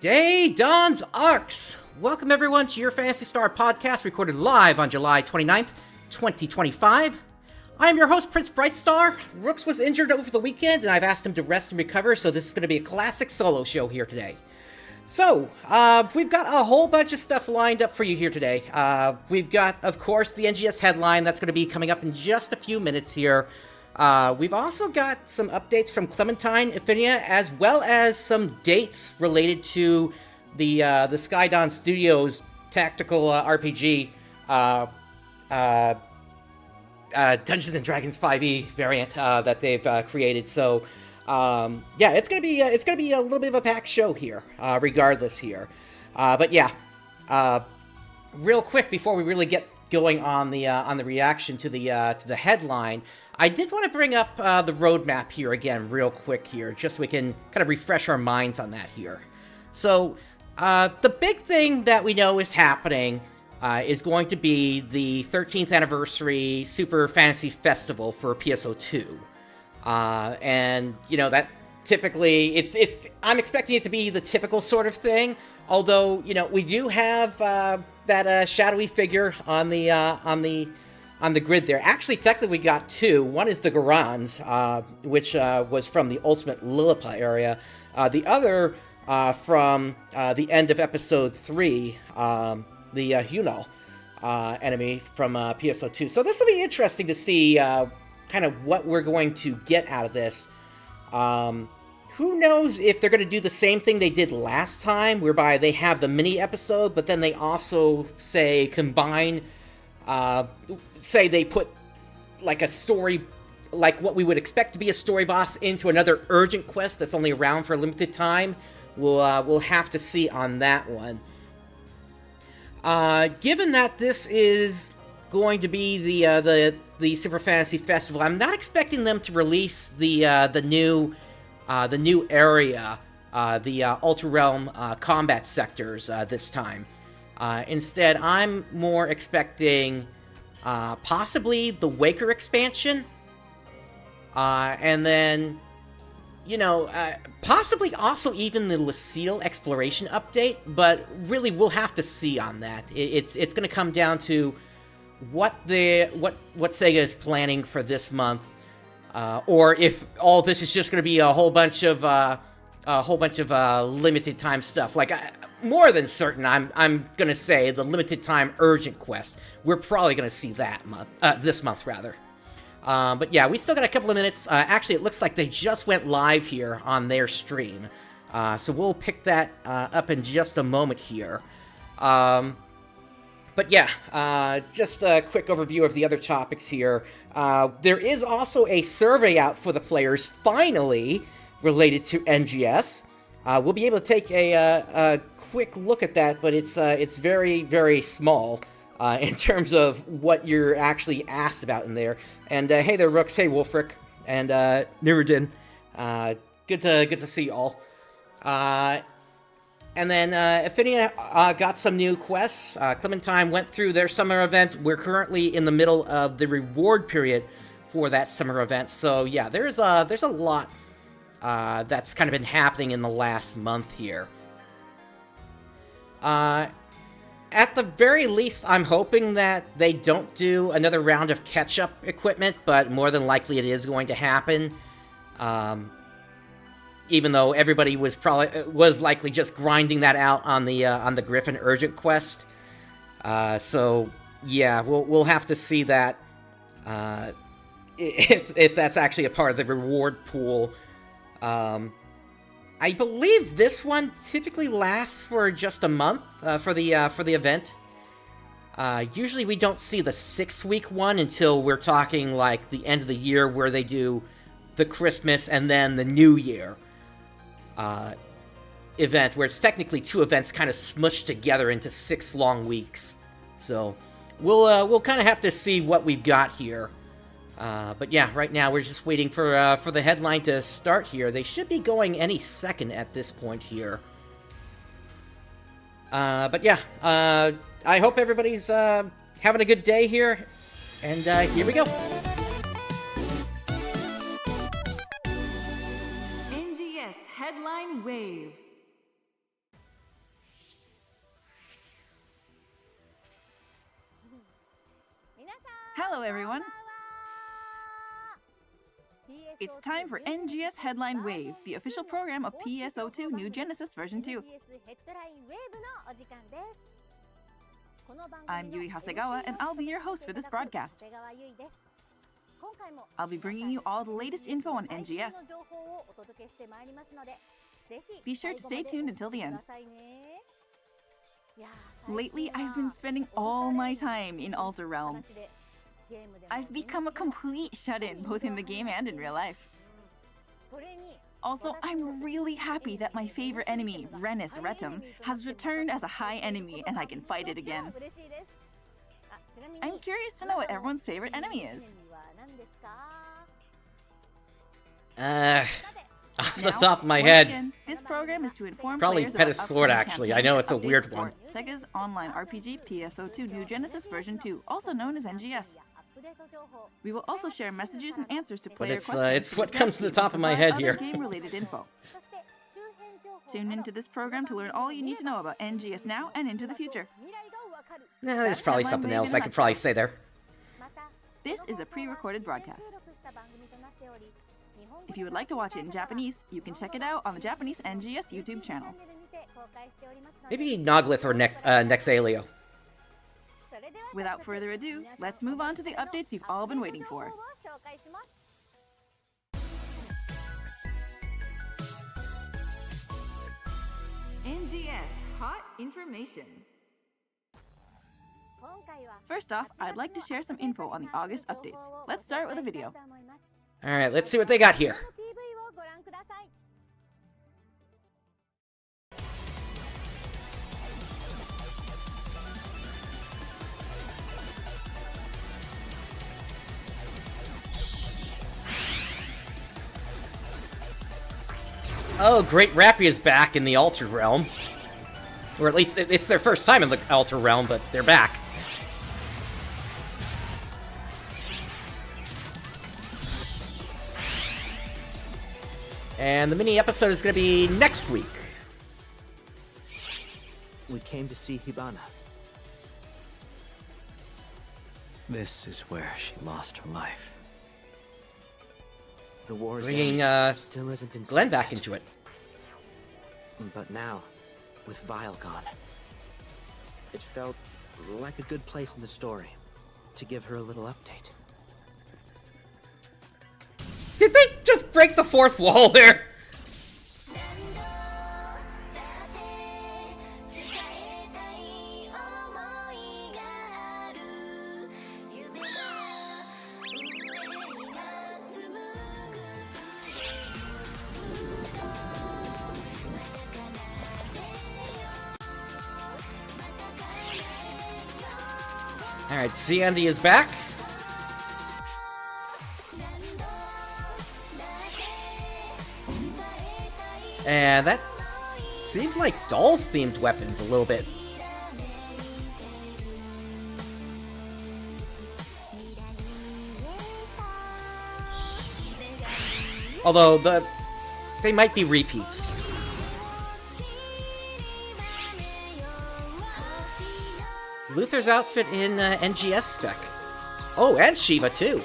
Hey, Dawns ARKS! Welcome everyone to your Phantasy Star podcast recorded live on July 29th, 2025. I am your host, PrinceBrightstar. Rooks was injured over the weekend and I've asked him to rest and recover, so this is going to be a classic solo show here today. So, we've got a whole bunch of stuff lined up for you here today. We've got, of course, the NGS headline that's going to be coming up in just a few minutes here. We've also got some updates from Clementine Affinia, as well as some dates related to the Skydon Studios tactical RPG Dungeons and Dragons 5e variant that they've created. So, yeah, it's gonna be a little bit of a packed show here, regardless here. But yeah, real quick before we really get going on the reaction to the headline, I did want to bring up the roadmap here again real quick here, just so we can kind of refresh our minds on that here. So, the big thing that we know is happening is going to be the 13th anniversary Super Fantasy Festival for PSO2. And, you know, that typically, I'm expecting it to be the typical sort of thing, although, you know, we do have that shadowy figure on the grid there. Actually, technically we got two. One is the Garans, which was from the Ultimate Lilliput area. The other from the end of episode 3, the Hunal enemy from PSO2. So this will be interesting to see kind of what we're going to get out of this. Who knows if they're going to do the same thing they did last time, whereby they have the mini episode, but then they also say combine, say they put like a story, like what we would expect to be a story boss into another urgent quest that's only around for a limited time. We'll have to see on that one. Given that this is going to be the Super Fantasy Festival, I'm not expecting them to release the new area, the Ultra Realm combat sectors this time. Instead, I'm more expecting possibly the Waker expansion, and then, you know, possibly also even the Lucille exploration update, but really we'll have to see on that. It's going to come down to what Sega is planning for this month, or if all this is just going to be a whole bunch of limited time stuff. Like, more than certain, I'm going to say the limited time urgent quest. We're probably going to see that this month rather. But yeah, we still got a couple of minutes. Actually, it looks like they just went live here on their stream. So we'll pick that up in just a moment here. But yeah, just a quick overview of the other topics here. There is also a survey out for the players, finally, related to NGS. We'll be able to take a quick look at that, but it's very, very small in terms of what you're actually asked about in there. And hey there, Rooks. Hey, Wolfric. And Niruddin. Good to see you all. And then Affinia got some new quests. Clementine went through their summer event. We're currently in the middle of the reward period for that summer event. So yeah, there's a lot that's kind of been happening in the last month here. At the very least, I'm hoping that they don't do another round of catch-up equipment, but more than likely it is going to happen. Even though everybody was likely just grinding that out on the Griffin Urgent quest. So yeah, we'll have to see that if that's actually a part of the reward pool. I believe this one typically lasts for just a month for the event. Usually we don't see the 6-week one until we're talking like the end of the year, where they do the Christmas and then the New Year event, where it's technically 2 events kind of smushed together into 6 long weeks. So we'll kind of have to see what we've got here. But yeah, right now we're just waiting for the headline to start here. They should be going any second at this point here. But yeah, I hope everybody's having a good day here. And here we go. NGS Headline Wave. Hello everyone! It's time for NGS Headline Wave, the official program of PSO2 New Genesis version 2. I'm Yui Hasegawa, and I'll be your host for this broadcast. I'll be bringing you all the latest info on NGS. Be sure to stay tuned until the end. Lately, I've been spending all my time in Alter Realm. I've become a complete shut-in, both in the game and in real life. Also, I'm really happy that my favorite enemy, Rennis Retum, has returned as a high enemy and I can fight it again. I'm curious to know what everyone's favorite enemy is. Off the top of my head, Again, this program is to inform probably players Pet a about Sword, upcoming actually. I campaigns know and it's a updates weird for one. Sega's online RPG PSO2 New Genesis version 2, also known as NGS. We will also share messages and answers to player questions. But it's what comes to the top of my head here. Game-related info. Tune into this program to learn all you need to know about NGS now and into the future. Nah, there's probably something else I could probably say there. This is a pre-recorded broadcast. If you would like to watch it in Japanese, you can check it out on the Japanese NGS YouTube channel. Maybe Noglith or Nexalio. Without further ado, let's move on to the updates you've all been waiting for. NGS Hot Information. First off, I'd like to share some info on the August updates. Let's start with a video. Alright, let's see what they got here. Oh, Great Rappy is back in the Altered Realm. Or at least it's their first time in the Altered Realm, but they're back. And the mini episode is going to be next week. We came to see Hibana. This is where she lost her life. The war's Bringing still isn't in Glenn sight back yet. into it. But now, with Vile gone, it felt like a good place in the story to give her a little update. Did they just break the fourth wall there? Alright, Sandy is back. And that seems like dolls-themed weapons a little bit. Although, they might be repeats. Luther's outfit in NGS spec. Oh, and Shiva, too.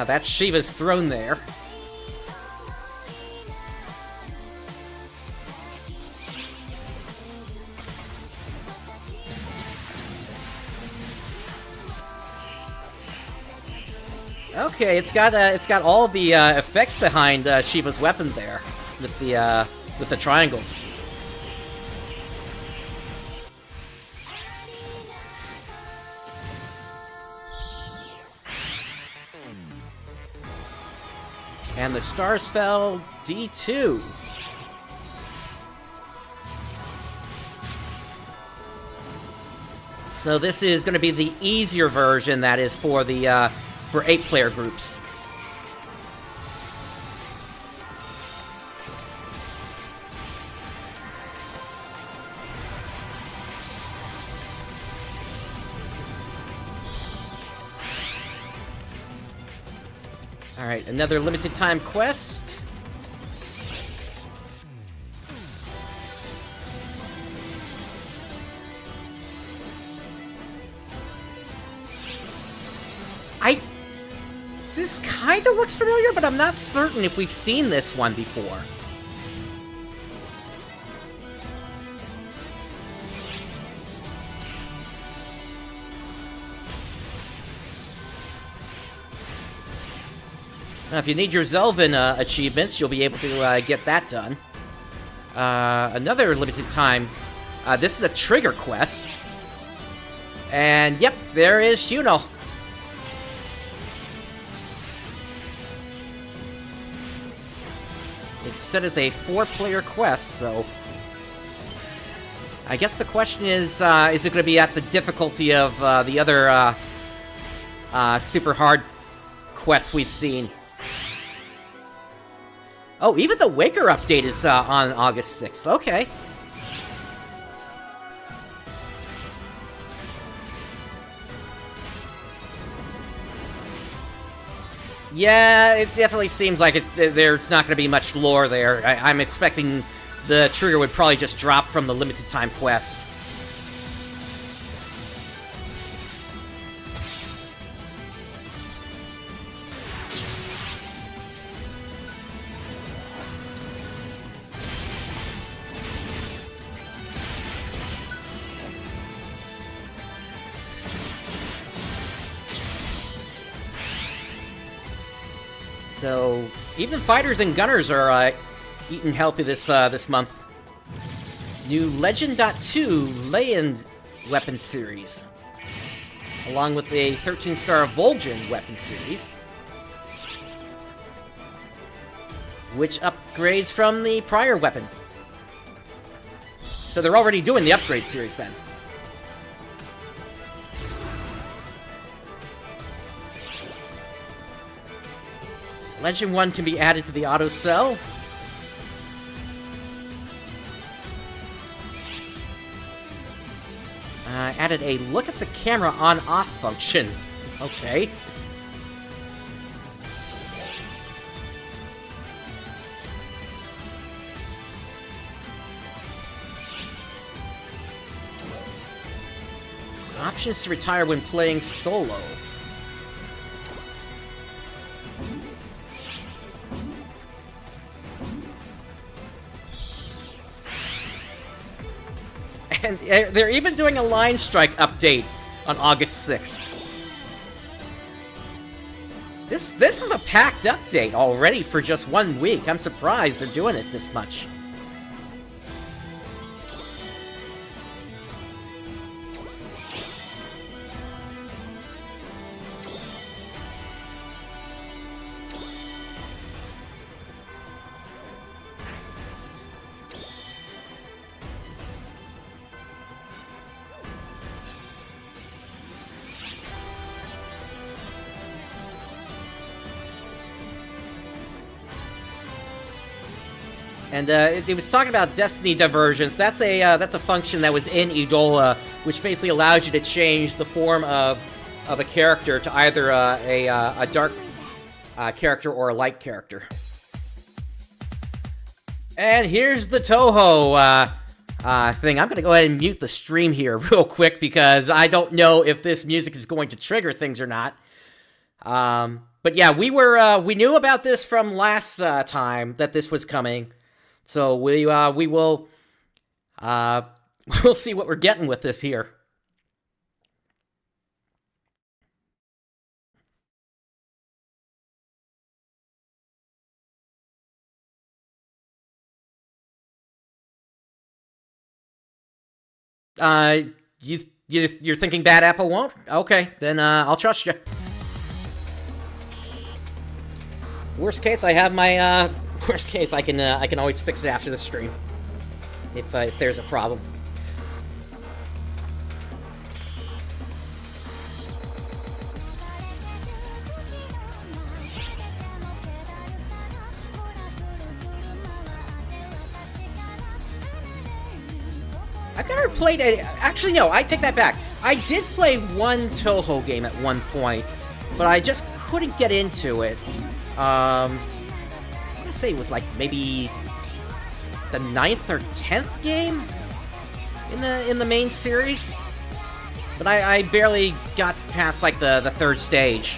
That's Shiva's throne there. Okay, it's got all the effects behind Shiva's weapon there, with the triangles. And the stars fell D2. So this is going to be the easier version, that is for the for 8-player groups. Alright, another limited time quest. This kinda looks familiar, but I'm not certain if we've seen this one before. Now, if you need your Zelvin achievements, you'll be able to get that done. Another limited time. This is a trigger quest. And yep, there is Huno. It's set as a 4-player quest, so... I guess the question is it going to be at the difficulty of the other super hard quests we've seen? Oh, even the Waker update is on August 6th. Okay. Yeah, it definitely seems like there's not going to be much lore there. I'm expecting the trigger would probably just drop from the limited time quest. So, even fighters and gunners are eating healthy this month. New Legend.2 Land weapon series, along with a 13-star Vol'jin weapon series, which upgrades from the prior weapon. So they're already doing the upgrade series then. Legend 1 can be added to the auto cell. Added a look at the camera on-off function. Okay. Options to retire when playing solo. And they're even doing a line strike update on August 6th. This is a packed update already for just 1 week. I'm surprised they're doing it this much. And it was talking about Destiny diversions. That's a function that was in Edola, which basically allows you to change the form of a character to either a dark character or a light character. And here's the Toho thing. I'm gonna go ahead and mute the stream here real quick because I don't know if this music is going to trigger things or not. But yeah, we knew about this from last time that this was coming. So we will we'll see what we're getting with this here. You're thinking Bad Apple won't? Okay, then I'll trust you. Worst case, I have my worst case, I can always fix it after the stream if there's a problem. I've never played a... Actually, no, I take that back. I did play one Toho game at one point, but I just couldn't get into it. I want to say it was like maybe the 9th or 10th game in the main series, but I barely got past like the 3rd stage.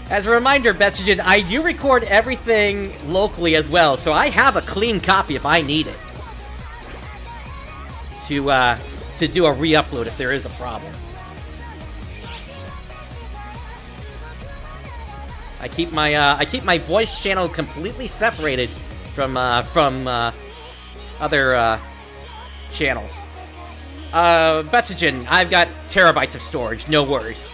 As a reminder, Betsagen, I do record everything locally as well, so I have a clean copy if I need it to do a re-upload if there is a problem. I keep my voice channel completely separated from other channels. Betsagen, I've got terabytes of storage, no worries.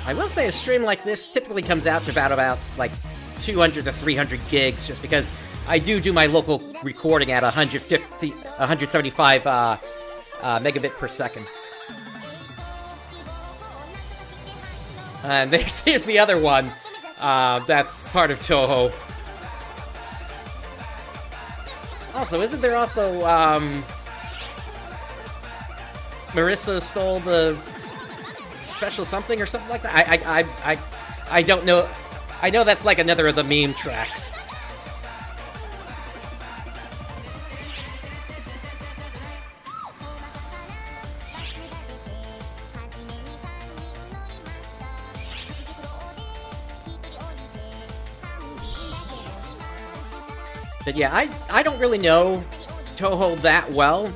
I will say a stream like this typically comes out to about like 200 to 300 gigs, just because I do my local recording at 175 megabit per second. And here's the other one that's part of Touhou. Also, isn't there also Marissa stole the special something or something like that? I don't know. I know that's like another of the meme tracks. But yeah, I don't really know Touhou that well,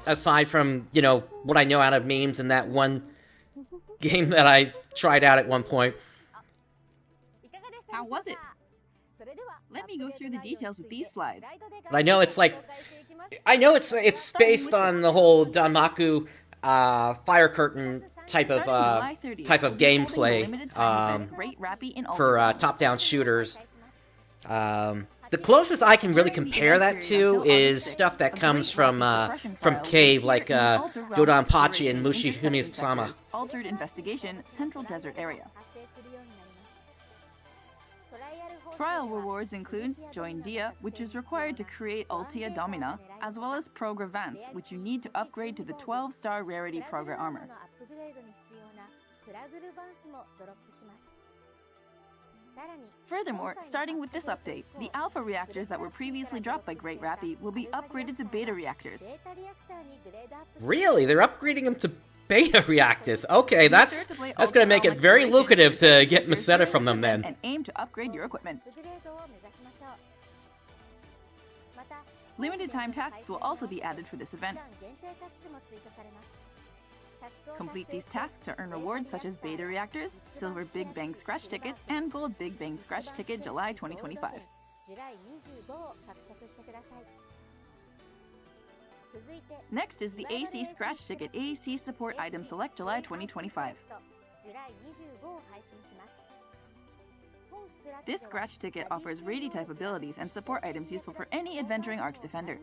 aside from, you know, what I know out of memes and that one game that I tried out at one point. How was it? Let me go through the details with these slides. But I know it's like, it's based on the whole Danmaku fire curtain type of gameplay for top-down shooters. The closest I can really compare that to is stuff that comes from Cave, like Dodonpachi and Mushihime-sama. Altered Investigation, Central Desert Area. Trial rewards include Join Dia, which is required to create Altia Domina, as well as Progra Vance, which you need to upgrade to the 12-star rarity Progra armor. Furthermore, starting with this update, the alpha reactors that were previously dropped by Great Rappy will be upgraded to beta reactors. Really? They're upgrading them to beta reactors? Okay, that's gonna make it very lucrative to get Meseta from them then. And aim to upgrade your equipment. Limited time tasks will also be added for this event. Complete these tasks to earn rewards such as Beta Reactors, Silver Big Bang Scratch Tickets, and Gold Big Bang Scratch Ticket July 2025. Next is the AC Scratch Ticket AC Support Item Select July 2025. This Scratch Ticket offers Radi-type abilities and support items useful for any adventuring ARKS defender.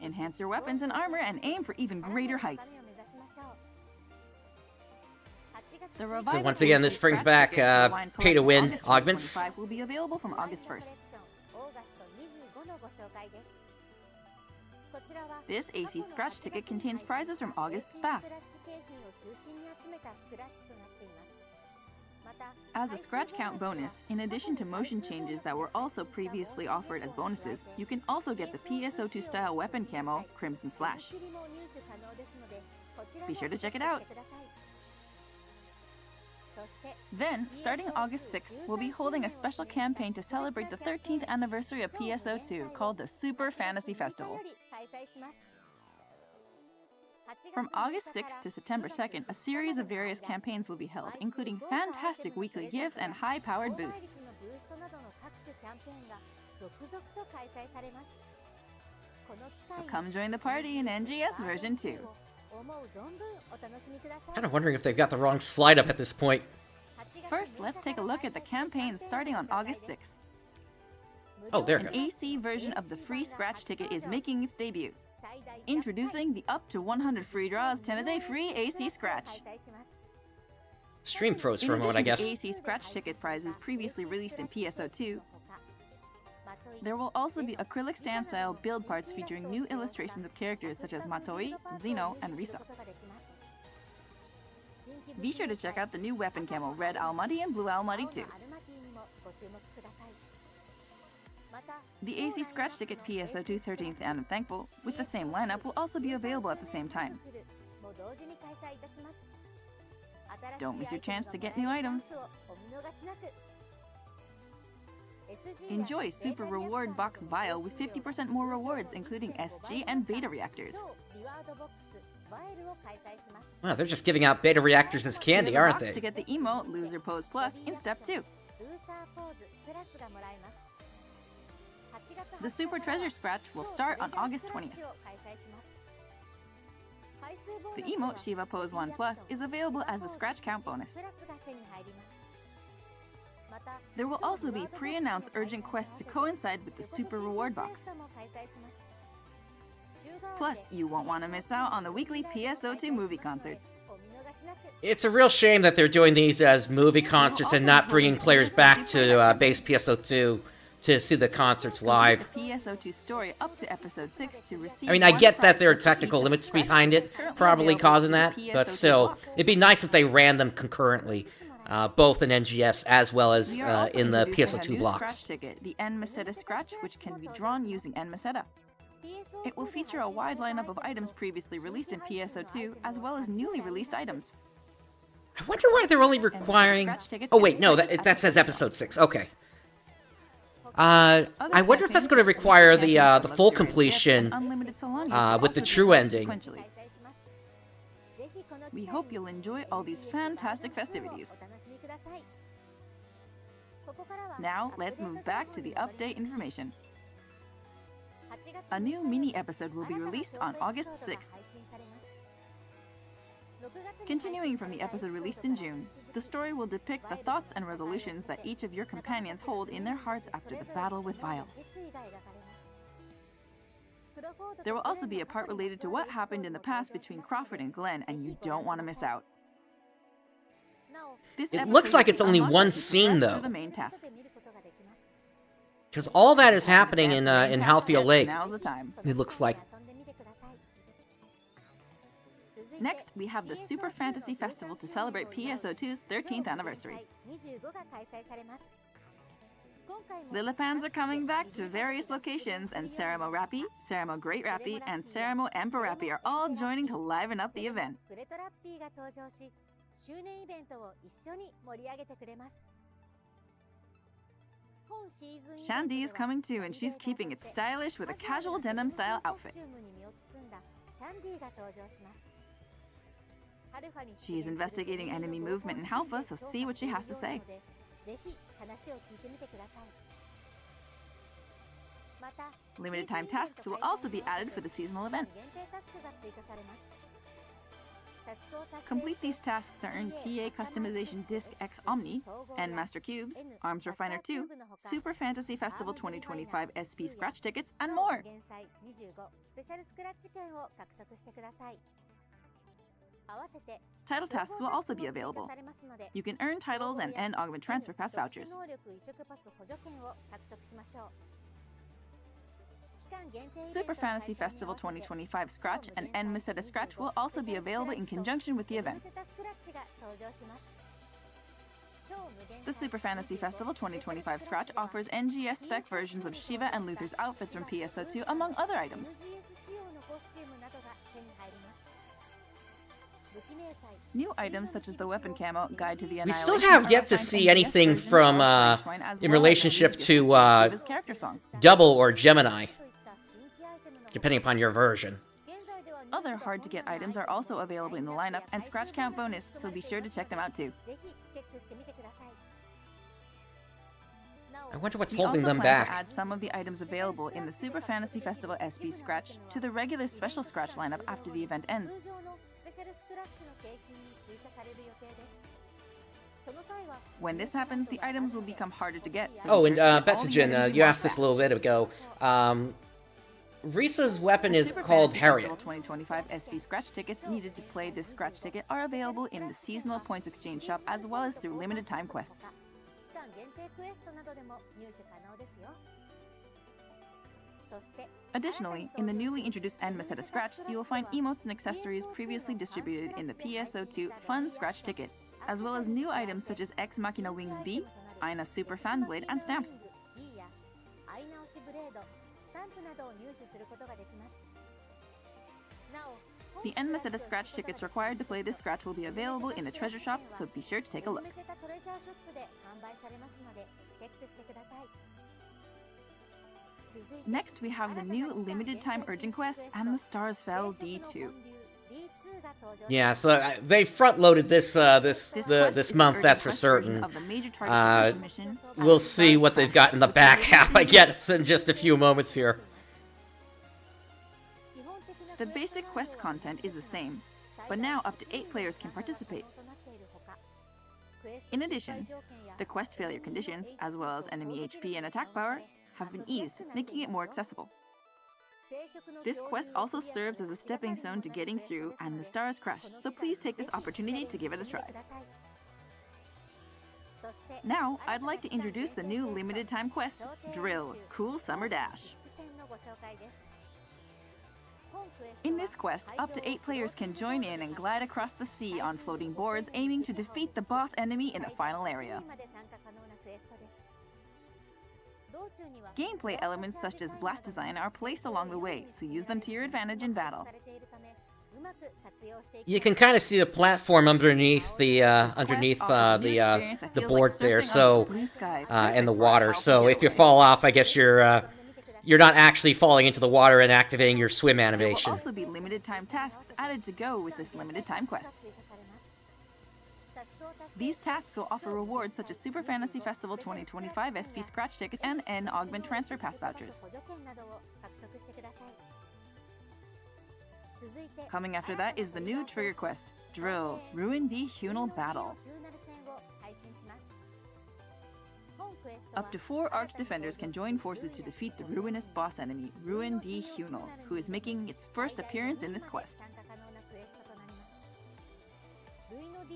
Enhance your weapons and armor and aim for even greater heights. So once again, this brings back pay-to-win augments. Will be available from August 1st. This AC Scratch Ticket contains prizes from August's past. As a scratch count bonus, in addition to motion changes that were also previously offered as bonuses, you can also get the PSO2 style weapon camo, Crimson Slash. Be sure to check it out. Then, starting August 6th, we'll be holding a special campaign to celebrate the 13th anniversary of PSO2 called the Super Fantasy Festival. From August 6th to September 2nd, a series of various campaigns will be held, including fantastic weekly gifts and high-powered boosts. So come join the party in NGS version 2. Kind of wondering if they've got the wrong slide up at this point. First, let's take a look at the campaign starting on August 6th. Oh, there it An goes. AC version of the free scratch ticket is making its debut. Introducing the up to 100 free draws 10-a-day free AC Scratch. Stream froze for a moment, I In guess. addition to AC Scratch ticket prizes previously released in PSO2, there will also be acrylic stand-style build parts featuring new illustrations of characters such as Matoi, Zeno, and Risa. Be sure to check out the new weapon camo, Red Almaty and Blue Almaty too. The AC Scratch Ticket PSO2 13th and I'm Thankful, with the same lineup, will also be available at the same time. Don't miss your chance to get new items. Enjoy Super Reward Box Vial with 50% more rewards, including SG and Beta Reactors. Wow, they're just giving out beta reactors as candy, aren't they? To get the emote Loser Pose Plus in Step 2. The Super Treasure Scratch will start on August 20th. The emote Shiva Pose 1 Plus is available as the Scratch Count bonus. There will also be pre-announced urgent quests to coincide with the Super Reward Box. Plus, you won't want to miss out on the weekly PSO2 movie concerts. It's a real shame that they're doing these as movie concerts and not bringing players back to base PSO2 to see the concerts live. The PSO2 story up to episode 6 to receive. I mean, I get that there are technical limits behind it, probably causing that, but still, it'd be nice if they ran them concurrently, both in NGS as well as in the PSO2 blocks. Scratch ticket, the N Meseta Scratch, which can be drawn using N Meseta. It will feature a wide lineup of items previously released in PSO2, as well as newly released items. I wonder why they're only requiring... Oh wait, no, that says episode 6, okay. I wonder if that's going to require the full completion with the true ending. We hope you'll enjoy all these fantastic festivities. Now, let's move back to the update information. A new mini-episode will be released on August 6th. Continuing from the episode released in June, the story will depict the thoughts and resolutions that each of your companions hold in their hearts after the battle with Vile. There will also be a part related to what happened in the past between Crawford and Glenn, and you don't want to miss out. It looks like it's only one scene, though. The main tasks. Because all that is happening in Halfield Lake, Now's the time. it looks like. Next, we have the Super Fantasy Festival to celebrate PSO2's 13th anniversary. Lillipans are coming back to various locations, and Ceremo Rappy, Ceremo Great Rappy, and Ceremo Emperor Rappy are all joining to liven up the event. Shandy is coming too, and she's keeping it stylish with a casual denim style outfit. She is investigating enemy movement in Halpha, so see what she has to say. Limited time tasks will also be added for the seasonal event. Complete these tasks to earn TA Customization Disc X Omni, and Master Cubes, Arms Refiner 2, Super Fantasy Festival 2025 SP Scratch tickets, and more! Title tasks will also be available. You can earn titles and end Augment Transfer Pass vouchers. Super Fantasy Festival 2025 Scratch and N Meseta Scratch will also be available in conjunction with the event. The Super Fantasy Festival 2025 Scratch offers NGS spec versions of Shiva and Luther's outfits from PSO2, among other items. New items such as the weapon camo, Guide to the Annihilation. We still have yet to see anything from in relationship to Double or Gemini, depending upon your version. Other hard-to-get items are also available in the lineup and Scratch Count bonus, so be sure to check them out too. I wonder what's We holding also them plan back. to add some of the items available in the Super Fantasy Festival SP Scratch to the regular Special Scratch lineup after the event ends. When this happens, the items will become harder to get. So Oh, be and sure to get all the Betsujin, items you want asked this back. a little bit ago. Risa's weapon The is Super called Fantasy Harriet. Festival 2025 SP scratch tickets needed to play this scratch ticket are available in the seasonal points exchange shop as well as through limited time quests. Additionally, in the newly introduced N-Meseta Scratch, you will find emotes and accessories previously distributed in the PSO2 Fun Scratch ticket, as well as new items such as Ex Machina Wings B, Aina Super Fan Blade, and stamps. The N-Meseta Scratch tickets required to play this scratch will be available in the treasure shop, so be sure to take a look. Next, we have the new limited time urgent quest and the Stars Fell D2. Yeah, so they front-loaded this this month, that's for certain. We'll see what they've got in the back half, I guess, in just a few moments here. The basic quest content is the same, but now up to 8 players can participate. In addition, the quest failure conditions, as well as enemy HP and attack power, have been eased, making it more accessible. This quest also serves as a stepping stone to getting through and the stars crashed, so please take this opportunity to give it a try. Now, I'd like to introduce the new limited time quest, Drill, Cool Summer Dash. In this quest, up to 8 players can join in and glide across the sea on floating boards, aiming to defeat the boss enemy in the final area. Gameplay elements such as blast design are placed along the way, so use them to your advantage in battle. You can kind of see the platform underneath the board there, so and the water. So if you fall off, I guess you're not actually falling into the water and activating your swim animation. There will also be limited time tasks added to go with this limited time quest. These tasks will offer rewards such as Super Fantasy Festival 2025 SP Scratch Ticket and N Augment Transfer Pass vouchers. Coming after that is the new trigger quest, Drill, Ruin D Hunal Battle. Up to 4 ARKS defenders can join forces to defeat the ruinous boss enemy, Ruin D Hunal, who is making its first appearance in this quest.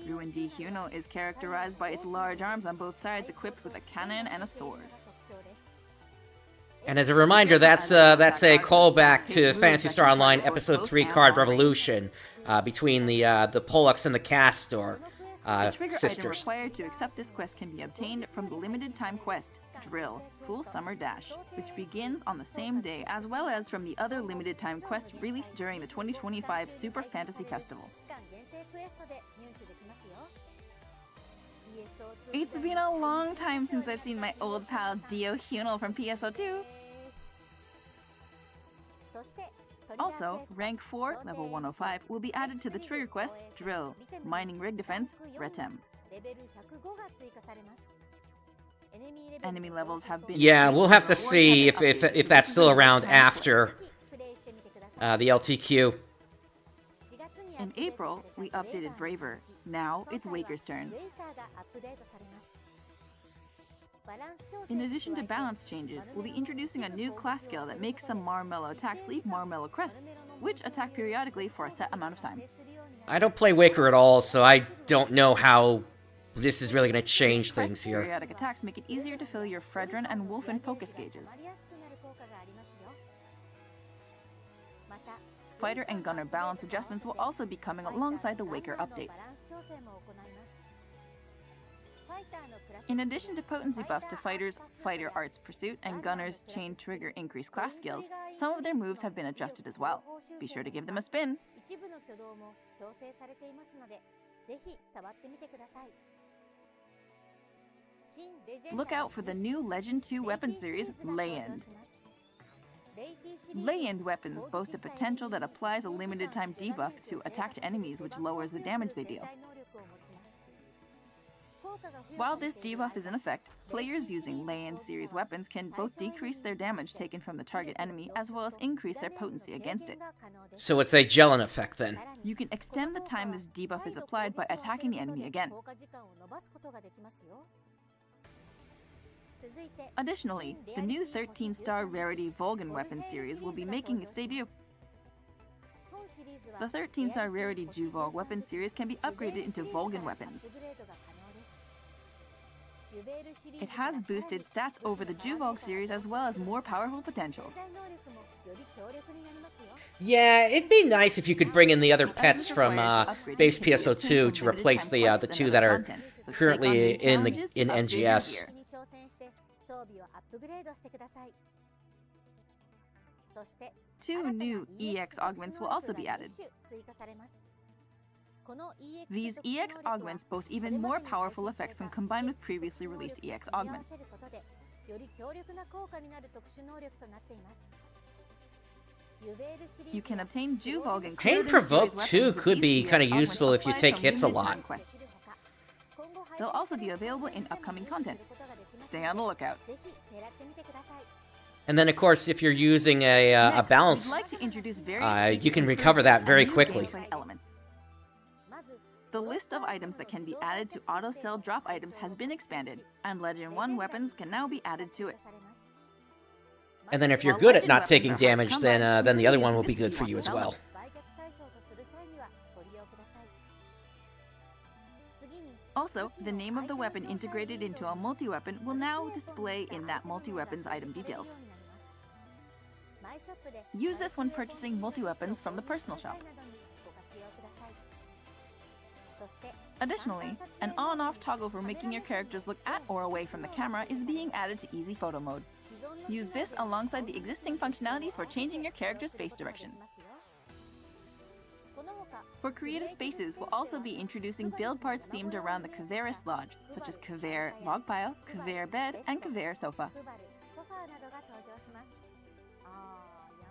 Ruin D Hunal is characterized by its large arms on both sides equipped with a cannon and a sword. And as a reminder, that's a callback to Phantasy Star Online Episode 3 Card Revolution between the Pollux and the Castor The trigger sisters. item required to accept this quest can be obtained from the limited time quest, Drill, Cool Summer Dash, which begins on the same day, as well as from the other limited time quests released during the 2025 Super Fantasy Festival. It's been a long time since I've seen my old pal Dio Hunal from PSO2. Also, Rank 4, Level 105, will be added to the trigger quest, Drill, Mining Rig Defense, Retem. Enemy levels have been... Yeah, we'll have to see if that's still around after the LTQ. In April, we updated Braver. Now it's Waker's turn. In addition to balance changes, we'll be introducing a new class skill that makes some Marmello attacks leave Marmello crests, which attack periodically for a set amount of time. I don't play Waker at all, so I don't know how this is really going to change things here. Periodic attacks make it easier to fill your Fredrin and Wolfen focus gauges. Fighter and Gunner balance adjustments will also be coming alongside the Waker update. In addition to potency buffs to Fighters' Fighter Arts Pursuit and Gunners' Chain Trigger increased class skills, some of their moves have been adjusted as well. Be sure to give them a spin. Look out for the new Legend 2 weapon series, Leyend. Leyend weapons boast a potential that applies a limited time debuff to attacked enemies, which lowers the damage they deal. While this debuff is in effect, players using Leyend series weapons can both decrease their damage taken from the target enemy as well as increase their potency against it. So it's a gelling effect then. You can extend the time this debuff is applied by attacking the enemy again. Additionally, the new 13-star rarity Vulcan weapon series will be making its debut. The 13-star rarity Juvog weapon series can be upgraded into Vulcan weapons. It has boosted stats over the Juvog series as well as more powerful potentials. Yeah, it'd be nice if you could bring in the other pets from base PSO2 to replace the two that are currently in NGS. Two new EX augments will also be added. These EX augments boast even more powerful effects when combined with previously released EX augments. You can obtain Juvog and Pain Provoke too could be kind of useful if you take hits a lot. They'll also be available in upcoming content. Stay on the lookout. And then, of course, if you're using a balance, you can recover that very quickly. The list of items that can be added to auto-sell drop items has been expanded, and Legend 1 weapons can now be added to it. And then if you're good at not taking damage, then the other one will be good for you as well. Also, the name of the weapon integrated into a multi-weapon will now display in that multi-weapon's item details. Use this when purchasing multi-weapons from the personal shop. Additionally, an on-off toggle for making your characters look at or away from the camera is being added to Easy Photo Mode. Use this alongside the existing functionalities for changing your character's face direction. For creative spaces, we'll also be introducing build parts themed around the Kvaerus Lodge, such as Kvaer Log Pile, Kvaer Bed, and Kvaer Sofa.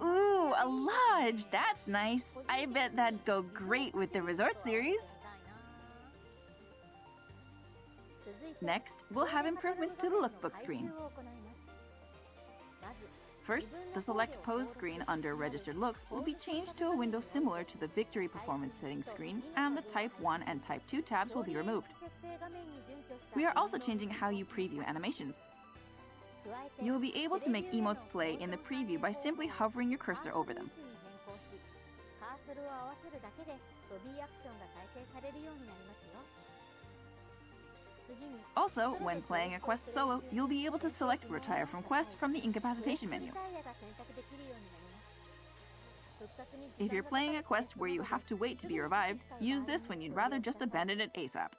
Ooh, a lodge! That's nice! I bet that'd go great with the Resort series! Next, we'll have improvements to the lookbook screen. First, the Select Pose screen under Registered Looks will be changed to a window similar to the Victory Performance Settings screen, and the Type 1 and Type 2 tabs will be removed. We are also changing how you preview animations. You'll be able to make emotes play in the preview by simply hovering your cursor over them. Also, when playing a quest solo, you'll be able to select Retire from Quest from the Incapacitation menu. If you're playing a quest where you have to wait to be revived, use this when you'd rather just abandon it ASAP.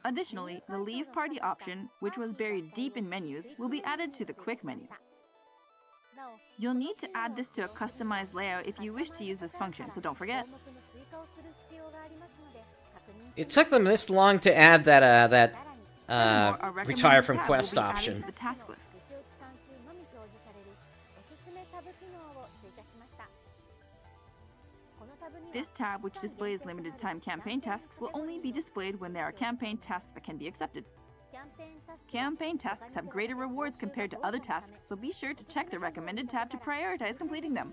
Additionally, the Leave Party option, which was buried deep in menus, will be added to the Quick menu. You'll need to add this to a customized layout if you wish to use this function, so don't forget. It took them this long to add that Retire from Quest option. This tab, which displays limited time campaign tasks, will only be displayed when there are campaign tasks that can be accepted. Campaign tasks have greater rewards compared to other tasks, so be sure to check the recommended tab to prioritize completing them.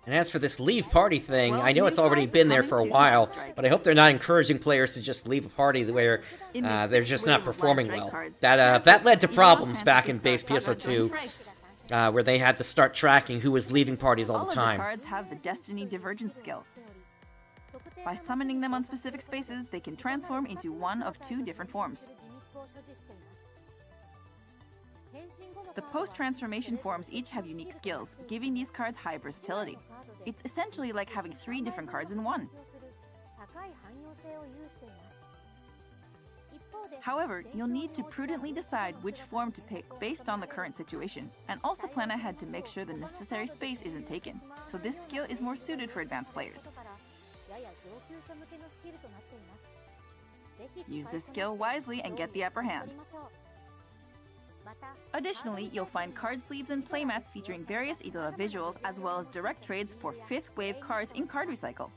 And as for this leave party thing, I know it's already been there for a while, but I hope they're not encouraging players to just leave a party where they're just not performing well. That led to problems back in base PSO2, where they had to start tracking who was leaving parties all the time. All of the cards have the Destiny Divergence skill. By summoning them on specific spaces, they can transform into one of two different forms. The post-transformation forms each have unique skills, giving these cards high versatility. It's essentially like having 3 different cards in one. However, you'll need to prudently decide which form to pick based on the current situation, and also plan ahead to make sure the necessary space isn't taken, so this skill is more suited for advanced players. Use this skill wisely and get the upper hand. Additionally, you'll find card sleeves and playmats featuring various Idora visuals, as well as direct trades for 5th wave cards in Card Recycle.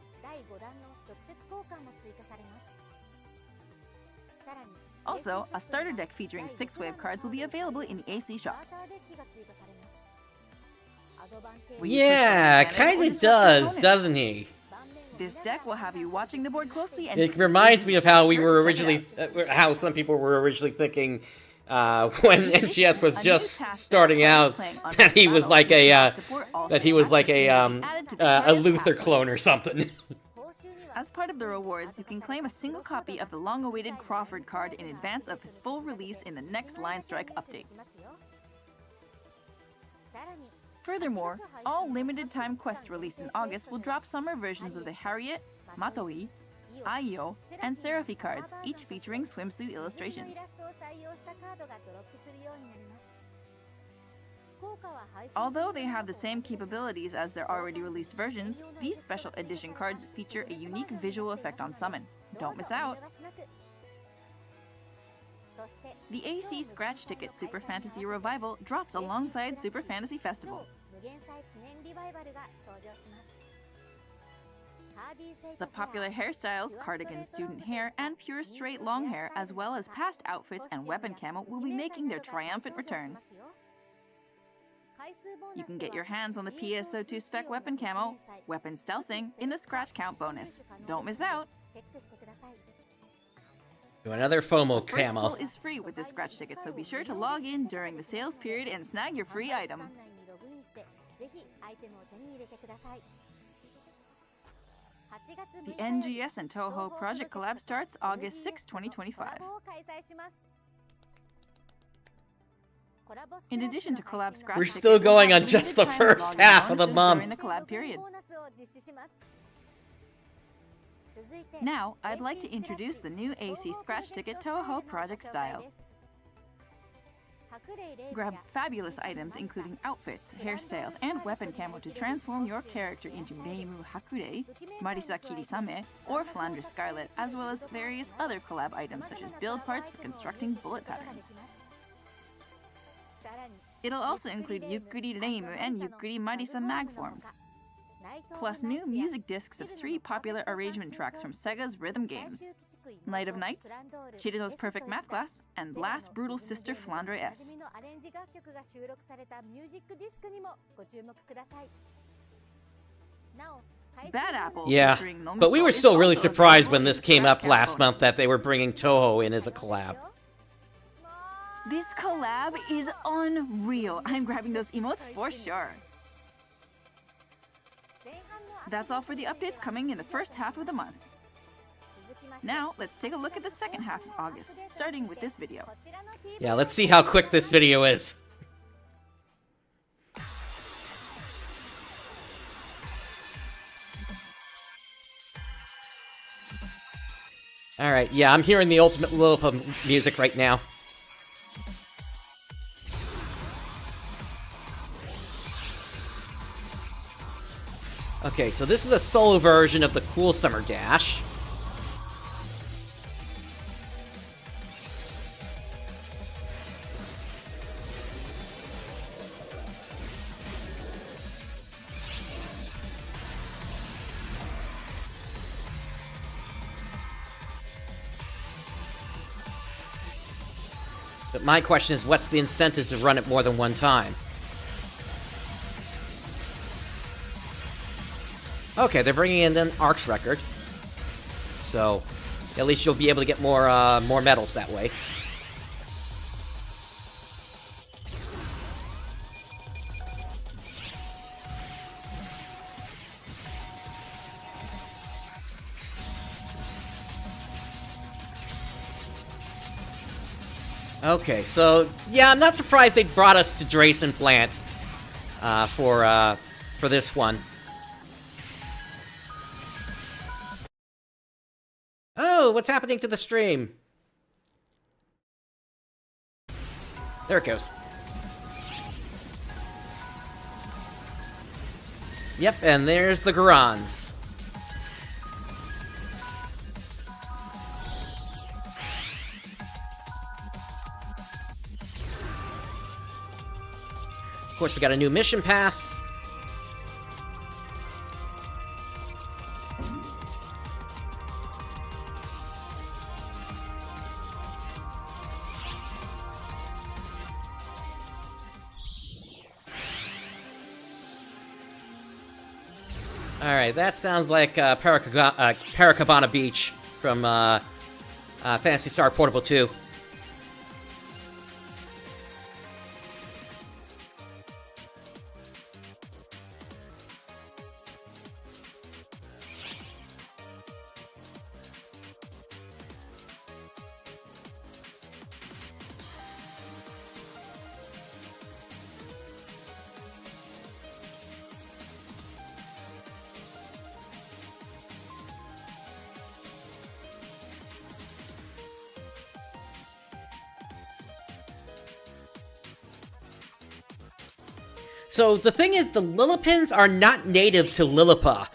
Also, a starter deck featuring 6th wave cards will be available in the AC shop. Yeah, kinda does, doesn't he? This deck will have you watching the board closely and It reminds me of how we Sure were to check originally, it out. how some people were originally thinking when NGS was A new just task starting that out, playing on that he was Battle like will a support all that he was seven like actions a and will be added to the a various Luther task clone or lists. something. As part of the rewards, you can claim a single copy of the long-awaited Crawford card in advance of his full release in the next Line Strike update. Furthermore, all limited-time quests released in August will drop summer versions of the Harriet, Matoi, Aiyo, and Seraphi cards, each featuring swimsuit illustrations. Although they have the same capabilities as their already released versions, these special edition cards feature a unique visual effect on summon. Don't miss out! The AC Scratch Ticket Super Fantasy Revival drops alongside Super Fantasy Festival. The popular hairstyles, cardigan student hair, and pure straight long hair, as well as past outfits and weapon camo, will be making their triumphant return. You can get your hands on the PSO2 spec weapon camo, weapon stealthing, in the scratch count bonus. Don't miss out! Do another FOMO First camo. pull is free with this scratch ticket, so be sure to log in during the sales period and snag your free item. The NGS and Toho project collab starts August 6, 2025. In addition to collab scratch We're tickets, still we'll going have on just the limited-time first login half of the bonuses month. during the collab period. Now, I'd like to introduce the new AC Scratch Ticket Toho project style. Grab fabulous items including outfits, hairstyles, and weapon camo to transform your character into Reimu Hakurei, Marisa Kirisame, or Flandre Scarlet, as well as various other collab items such as build parts for constructing bullet patterns. It'll also include Yukkuri Reimu and Yukkuri Marisa mag forms, plus new music discs of 3 popular arrangement tracks from Sega's rhythm games: Night of Nights, Chirido's Perfect Math Class, and Blast Brutal Sister Flandre S. Bad Apple Yeah, featuring Nomiko but we were is still really also surprised available when in this the came scratch up count last bonus. month that they were bringing Toho in as a collab. This collab is unreal. I'm grabbing those emotes for sure. That's all for the updates coming in the first half of the month. Now, let's take a look at the second half of August, starting with this video. Yeah, let's see how quick this video is. Alright, yeah, I'm hearing the Ultimate Lilith music right now. Okay, so this is a solo version of the Cool Summer Dash. But my question is, what's the incentive to run it more than one time? Okay, they're bringing in an ARKS record, so at least you'll be able to get more medals that way. Okay, so yeah, I'm not surprised they brought us to Drayson Plant for this one. Oh, what's happening to the stream? There it goes. Yep, and there's the Garans. Of course, we got a new mission pass. Alright, that sounds like Paracabana Beach from Phantasy Star Portable 2. So the thing is, the Lillipins are not native to Lilliput.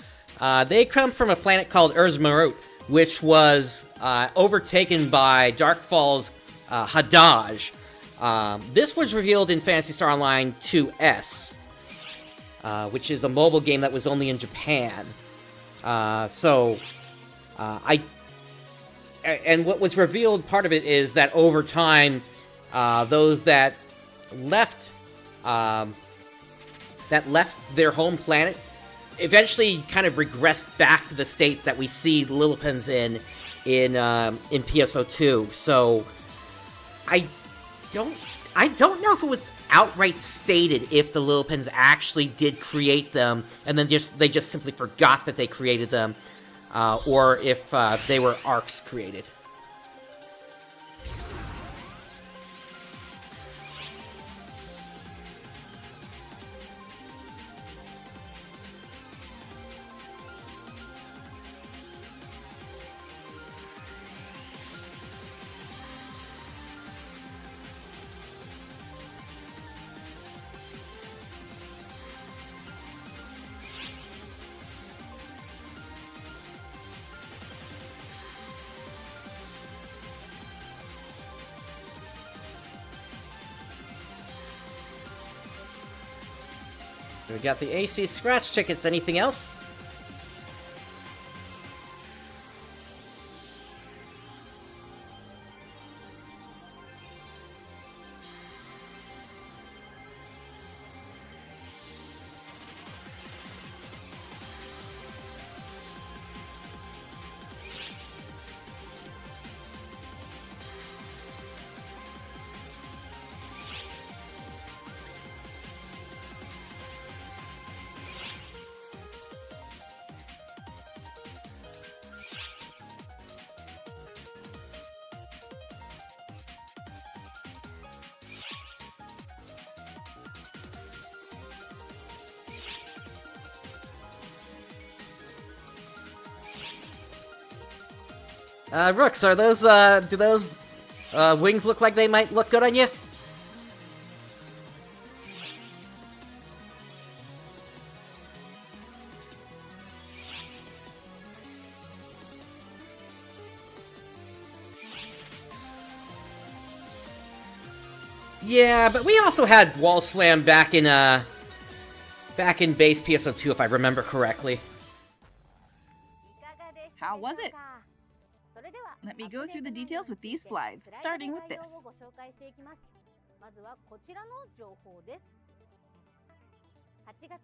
They come from a planet called Urzmarut, which was overtaken by Darkfall's Hadaj. This was revealed in Phantasy Star Online 2S, which is a mobile game that was only in Japan. And what was revealed, part of it is that over time, those that left their home planet eventually kind of regressed back to the state that we see Lillipins in PSO2. So I don't know if it was outright stated if the Lillipins actually did create them, and then they just simply forgot that they created them, or if they were ARKS created. We got the AC scratch tickets. Anything else? Rooks, are those, do those, wings look like they might look good on you? Yeah, but we also had Wall Slam back in base PSO2, if I remember correctly. How was it? Let me go through the details with these slides, starting with this.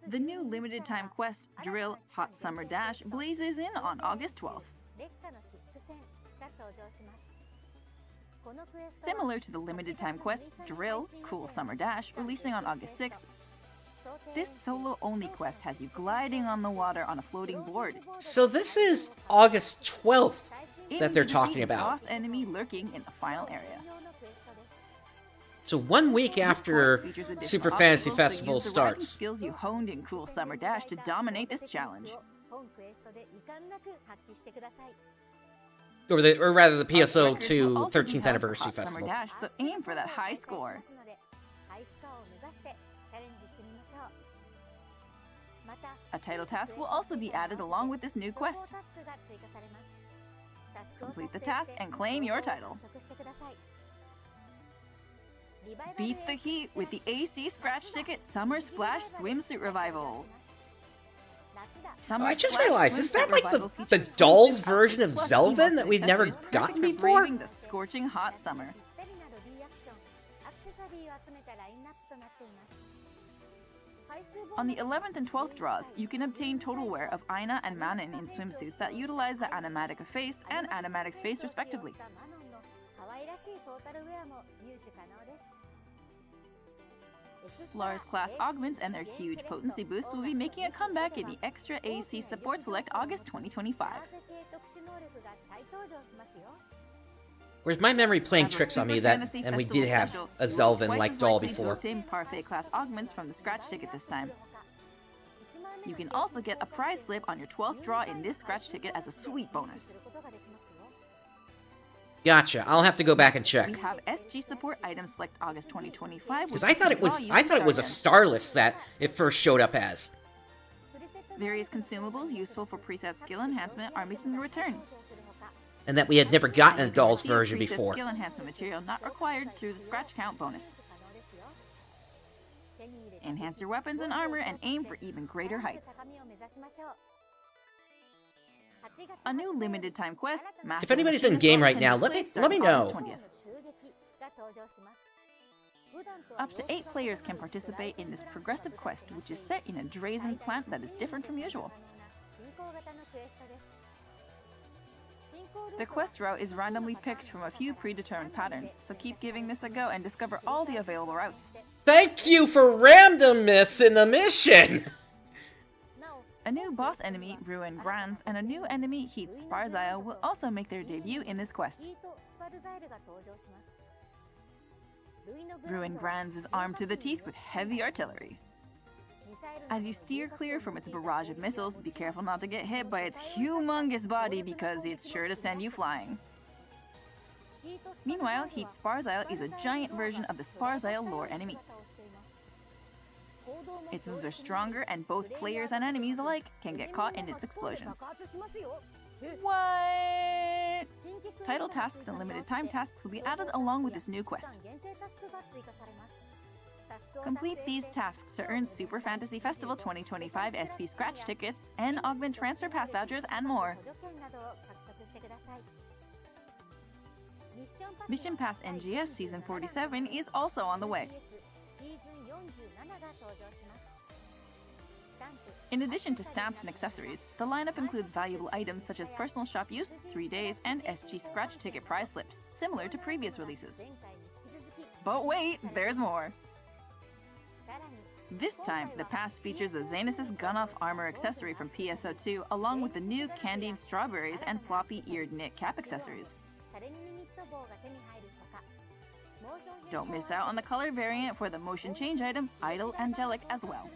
The new limited time quest, Drill Hot Summer Dash, blazes in on August 12th. Similar to the limited time quest, Drill Cool Summer Dash, releasing on August 6th, this solo-only quest has you gliding on the water on a floating board. So this is August 12th that they're Aim to talking defeat the about. boss enemy lurking in the final area. So 1 week after This course features additional Super Fantasy obstacles that Festival use the riding starts. skills you honed in Cool Summer Dash to dominate this challenge. Or rather, the Records will PSO2 also be 13th held for Anniversary Hot Summer Festival. Dash, so aim for that high score. A title task will also be added along with this new quest. Complete the task and claim your title. Beat the heat with the AC Scratch Ticket Summer Splash Swimsuit Revival. Oh, I just realized, is that like the doll's version of Zelvin that we've never gotten before? The scorching hot summer. On the 11th and 12th draws, you can obtain total wear of Aina and Manon in swimsuits that utilize the Animatic face and Animatic's face respectively. Lars class augments and their huge potency boosts will be making a comeback in the Extra AC Support Select August 2025. Where's my memory playing tricks on me and we did have a Zelvin-like doll before. Parfait class augments from the scratch ticket this time. You can also get a prize slip on your 12th draw in this scratch ticket as a sweet bonus. Gotcha. I'll have to go back and check. We have SG support items select August 2025. Because I thought it was a Starless that it first showed up as. Various consumables useful for preset skill enhancement are making a return. And that we had never gotten a doll's version before. Skill enhancement material not required through the scratch count bonus. Enhance your weapons and armor and aim for even greater heights. A new limited time quest. If anybody's in game right now, let me know. Up to 8 players can participate in this progressive quest, which is set in a Drazen plant that is different from usual. The quest route is randomly picked from a few predetermined patterns, so keep giving this a go and discover all the available routes. Thank you for randomness in the mission! A new boss enemy, Ruin Granz, and a new enemy, Heat Sparzile, will also make their debut in this quest. Ruin Granz is armed to the teeth with heavy artillery. As you steer clear from its barrage of missiles, be careful not to get hit by its humongous body because it's sure to send you flying. Meanwhile, Heat Sparzile is a giant version of the Sparzile lore enemy. Its moves are stronger and both players and enemies alike can get caught in its explosion. What? Title tasks and limited time tasks will be added along with this new quest. Complete these tasks to earn Super Fantasy Festival 2025 SP Scratch tickets and augment transfer pass vouchers and more. Mission Pass NGS Season 47 is also on the way. In addition to stamps and accessories, the lineup includes valuable items such as personal shop use, 3 days, and SG Scratch ticket prize slips, similar to previous releases. But wait, there's more! This time, the pass features the Xanesis Gun-Off Armor accessory from PSO2, along with the new Candied Strawberries and Floppy-Eared Knit Cap accessories. Don't miss out on the color variant for the motion change item, Idle Angelic, as well.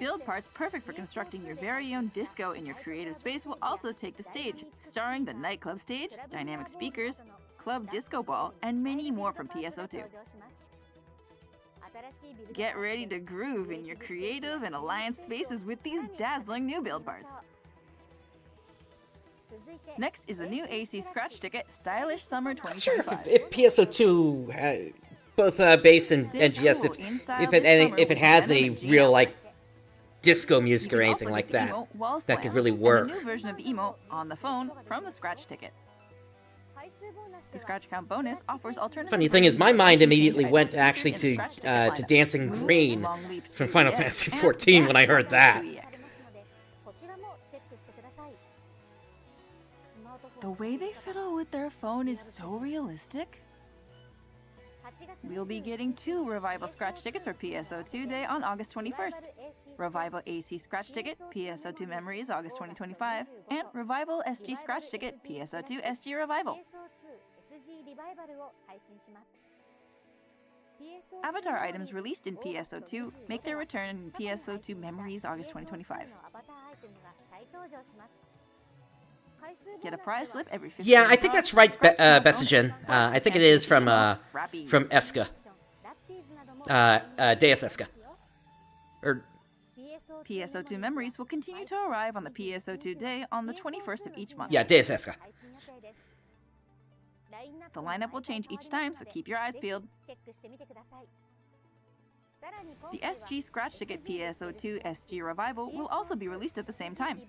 Build parts perfect for constructing your very own disco in your creative space will also take the stage, starring the nightclub stage, dynamic speakers, club disco ball, and many more from PSO2. Get ready to groove in your creative and alliance spaces with these dazzling new build parts. Next is the new AC Scratch ticket, Stylish Summer 2025. If PSO2, both base and NGS, if it has any real like disco music or anything like that, that could really work. A new version of the emote on the phone from the Scratch ticket. The Scratch Count bonus offers alternative. Funny thing is, my mind immediately went actually to Dancing Green from Final Fantasy XIV when I heard that. The way they fiddle with their phone is so realistic. We'll be getting 2 Revival Scratch tickets for PSO2 Day on August 21st. Revival AC Scratch ticket, PSO2 Memories August 2025, and Revival SG Scratch ticket, PSO2 SG Revival. Avatar items released in PSO2 make their return in PSO2 Memories August 2025. Get a prize slip every 15 Yeah, I think that's right, Bessagen. I think it is from Eska. Deus Eska. Or PSO2 Memories will continue to arrive on the PSO2 Day on the 21st of each month. yeah, Deus Eska. The lineup will change each time, so keep your eyes peeled. The SG Scratch ticket PSO2 SG Revival will also be released at the same time.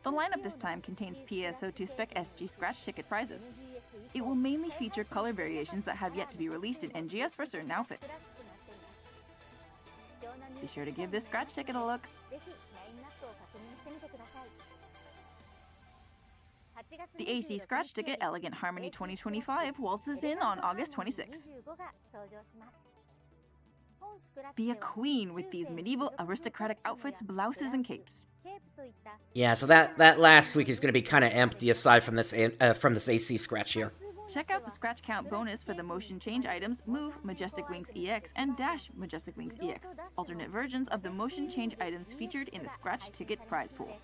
The lineup this time contains PSO2 Spec SG scratch ticket prizes. It will mainly feature color variations that have yet to be released in NGS for certain outfits. Be sure to give this scratch ticket a look. The AC Scratch Ticket Elegant Harmony 2025 waltzes in on August 26. Be a queen with these medieval aristocratic outfits, blouses, and capes. Yeah, so that last week is going to be kind of empty aside from this AC scratch here. Check out the scratch count bonus for the motion change items Move Majestic Wings EX and Dash Majestic Wings EX, alternate versions of the motion change items featured in the scratch ticket prize pool.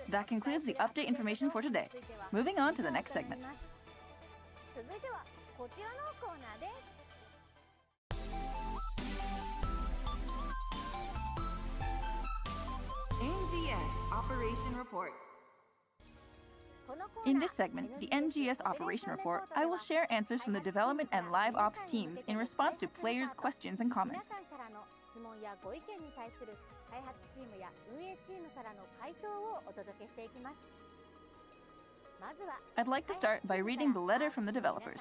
That concludes the update information for today. Moving on to the next segment. NGS Operation Report. In this segment, the NGS Operation Report, I will share answers from the development and live ops teams in response to players' questions and comments. I'd like to start by reading the letter from the developers.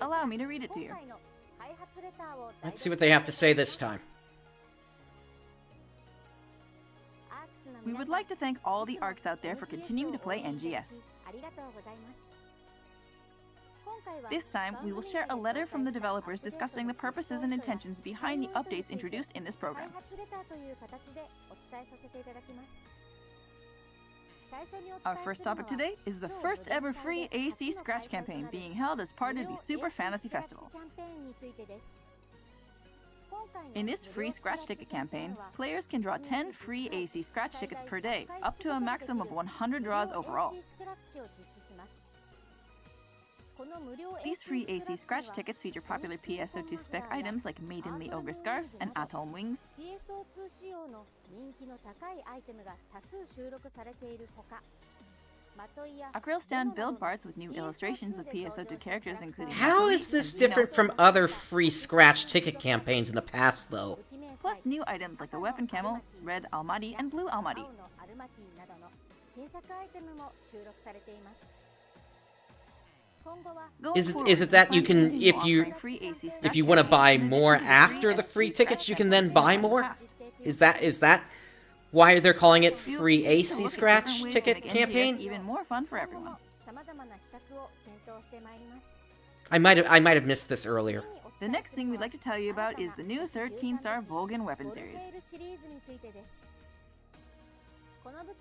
Allow me to read it to you. Let's see what they have to say this time. We would like to thank all the ARKs out there for continuing to play NGS. This time, we will share a letter from the developers discussing the purposes and intentions behind the updates introduced in this program. Our first topic today is the first ever free AC Scratch campaign being held as part of the Super Fantasy Festival. In this free scratch ticket campaign, players can draw 10 free AC scratch tickets per day, up to a maximum of 100 draws overall. These free AC scratch tickets feature popular PSO2 spec items like Maidenly Ogre Scarf and Atoll Wings, acryl stand build parts with new illustrations of PSO2 characters including How is this different from other free scratch ticket campaigns in the past, though? plus new items like the weapon camel, red Almaty, and blue Almaty. Is it that you can, if you want to buy more after the free tickets, you can then buy more? Is that why they're calling it free AC scratch ticket campaign? Even more fun for everyone. I might have missed this earlier. The next thing we'd like to tell you about is the new 13-star Volgan weapon series.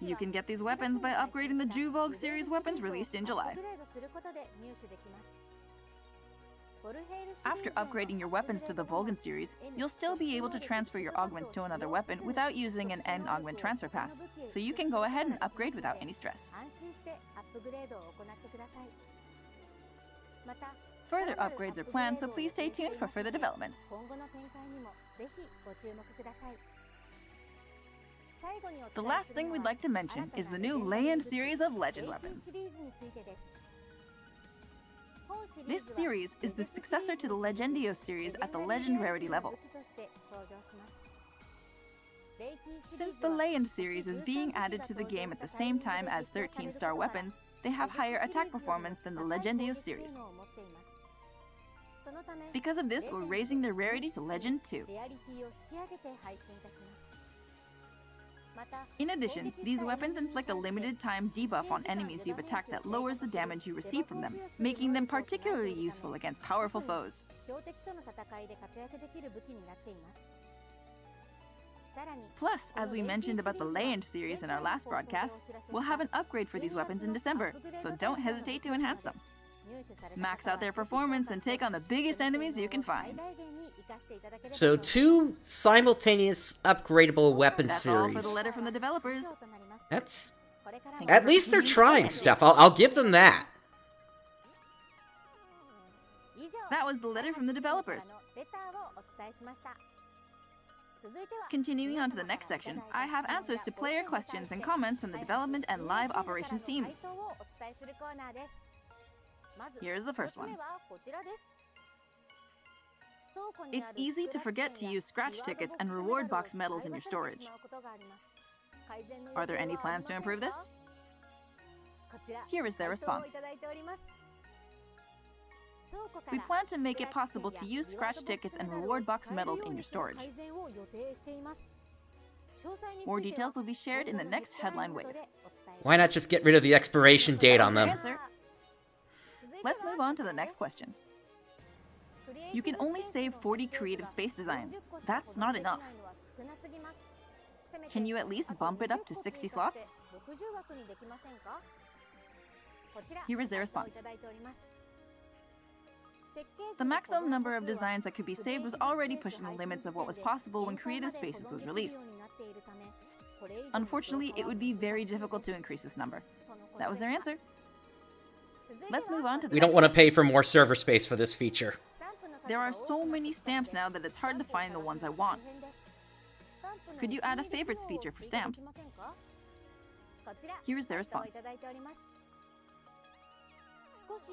You can get these weapons by upgrading the Juvolg series weapons released in July. After upgrading your weapons to the Volgan series, you'll still be able to transfer your augments to another weapon without using an N augment transfer pass, so you can go ahead and upgrade without any stress. Further upgrades are planned, so please stay tuned for further developments. The last thing we'd like to mention is the new Land series of Legend weapons. This series is the successor to the Legendio series at the Legend rarity level. Since the Land series is being added to the game at the same time as 13-star weapons, they have higher attack performance than the Legendio series. Because of this, we're raising their rarity to Legend 2. In addition, these weapons inflict a limited-time debuff on enemies you've attacked that lowers the damage you receive from them, making them particularly useful against powerful foes. Plus, as we mentioned about the Land series in our last broadcast, we'll have an upgrade for these weapons in December, so don't hesitate to enhance them. Max out their performance and take on the biggest enemies you can find. So 2 simultaneous upgradable weapon That's series. all for the letter from the developers. That's... Thank At you for least they're continuing to trying play stuff. I'll give them that. That was the letter from the developers. Continuing on to the next section, I have answers to player questions and comments from the development and live operations teams. Here's the first one. It's easy to forget to use scratch tickets and reward box medals in your storage. Are there any plans to improve this? Here is their response. We plan to make it possible to use scratch tickets and reward box medals in your storage. More details will be shared in the next Headline Wave. Why not just get rid of the expiration date on them? Answer. Let's move on to the next question. You can only save 40 creative space designs. That's not enough. Can you at least bump it up to 60 slots? Here is their response. The maximum number of designs that could be saved was already pushing the limits of what was possible when Creative Spaces was released. Unfortunately, it would be very difficult to increase this number. That was their answer. Let's move on to the We don't want to pay for more server space for this feature. There are so many stamps now that it's hard to find the ones I want. Could you add a favorites feature for stamps? Here is their response.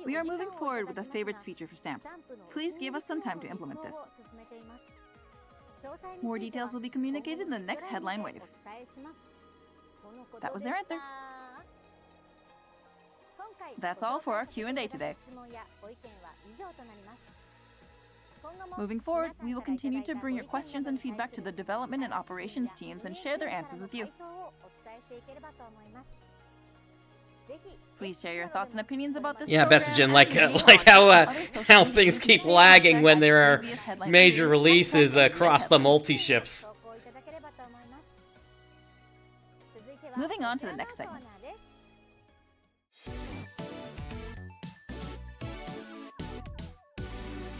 We are moving forward with a favorites feature for stamps. Please give us some time to implement this. More details will be communicated in the next Headline Wave. That was their answer. That's all for our Q&A today. Moving forward, we will continue to bring your questions and feedback to the development and operations teams and share their answers with you. Please share your thoughts and opinions about this. Yeah, program Betsujin, how things keep lagging when there are major releases across the multi-ships. Moving on to the next segment.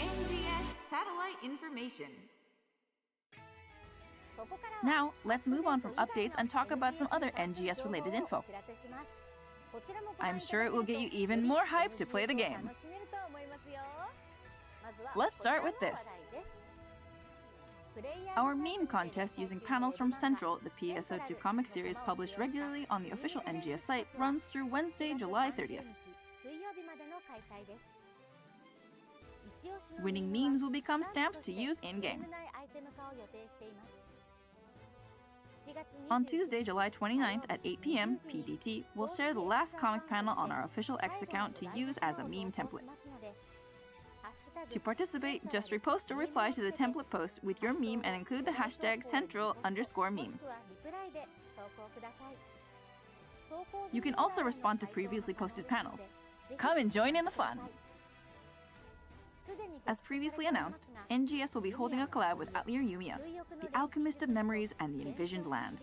NGS Satellite Information. Now, let's move on from updates and talk about some other NGS-related info. I'm sure it will get you even more hyped to play the game. Let's start with this. Our meme contest using panels from Central, the PSO2 comic series published regularly on the official NGS site, runs through Wednesday, July 30th. Winning memes will become stamps to use in-game. On Tuesday, July 29th at 8 p.m. PDT, we'll share the last comic panel on our official X account to use as a meme template. To participate, just repost or reply to the template post with your meme and include the hashtag Central_meme. You can also respond to previously posted panels. Come and join in the fun! As previously announced, NGS will be holding a collab with Atelier Yumiya, the alchemist of memories and the envisioned land.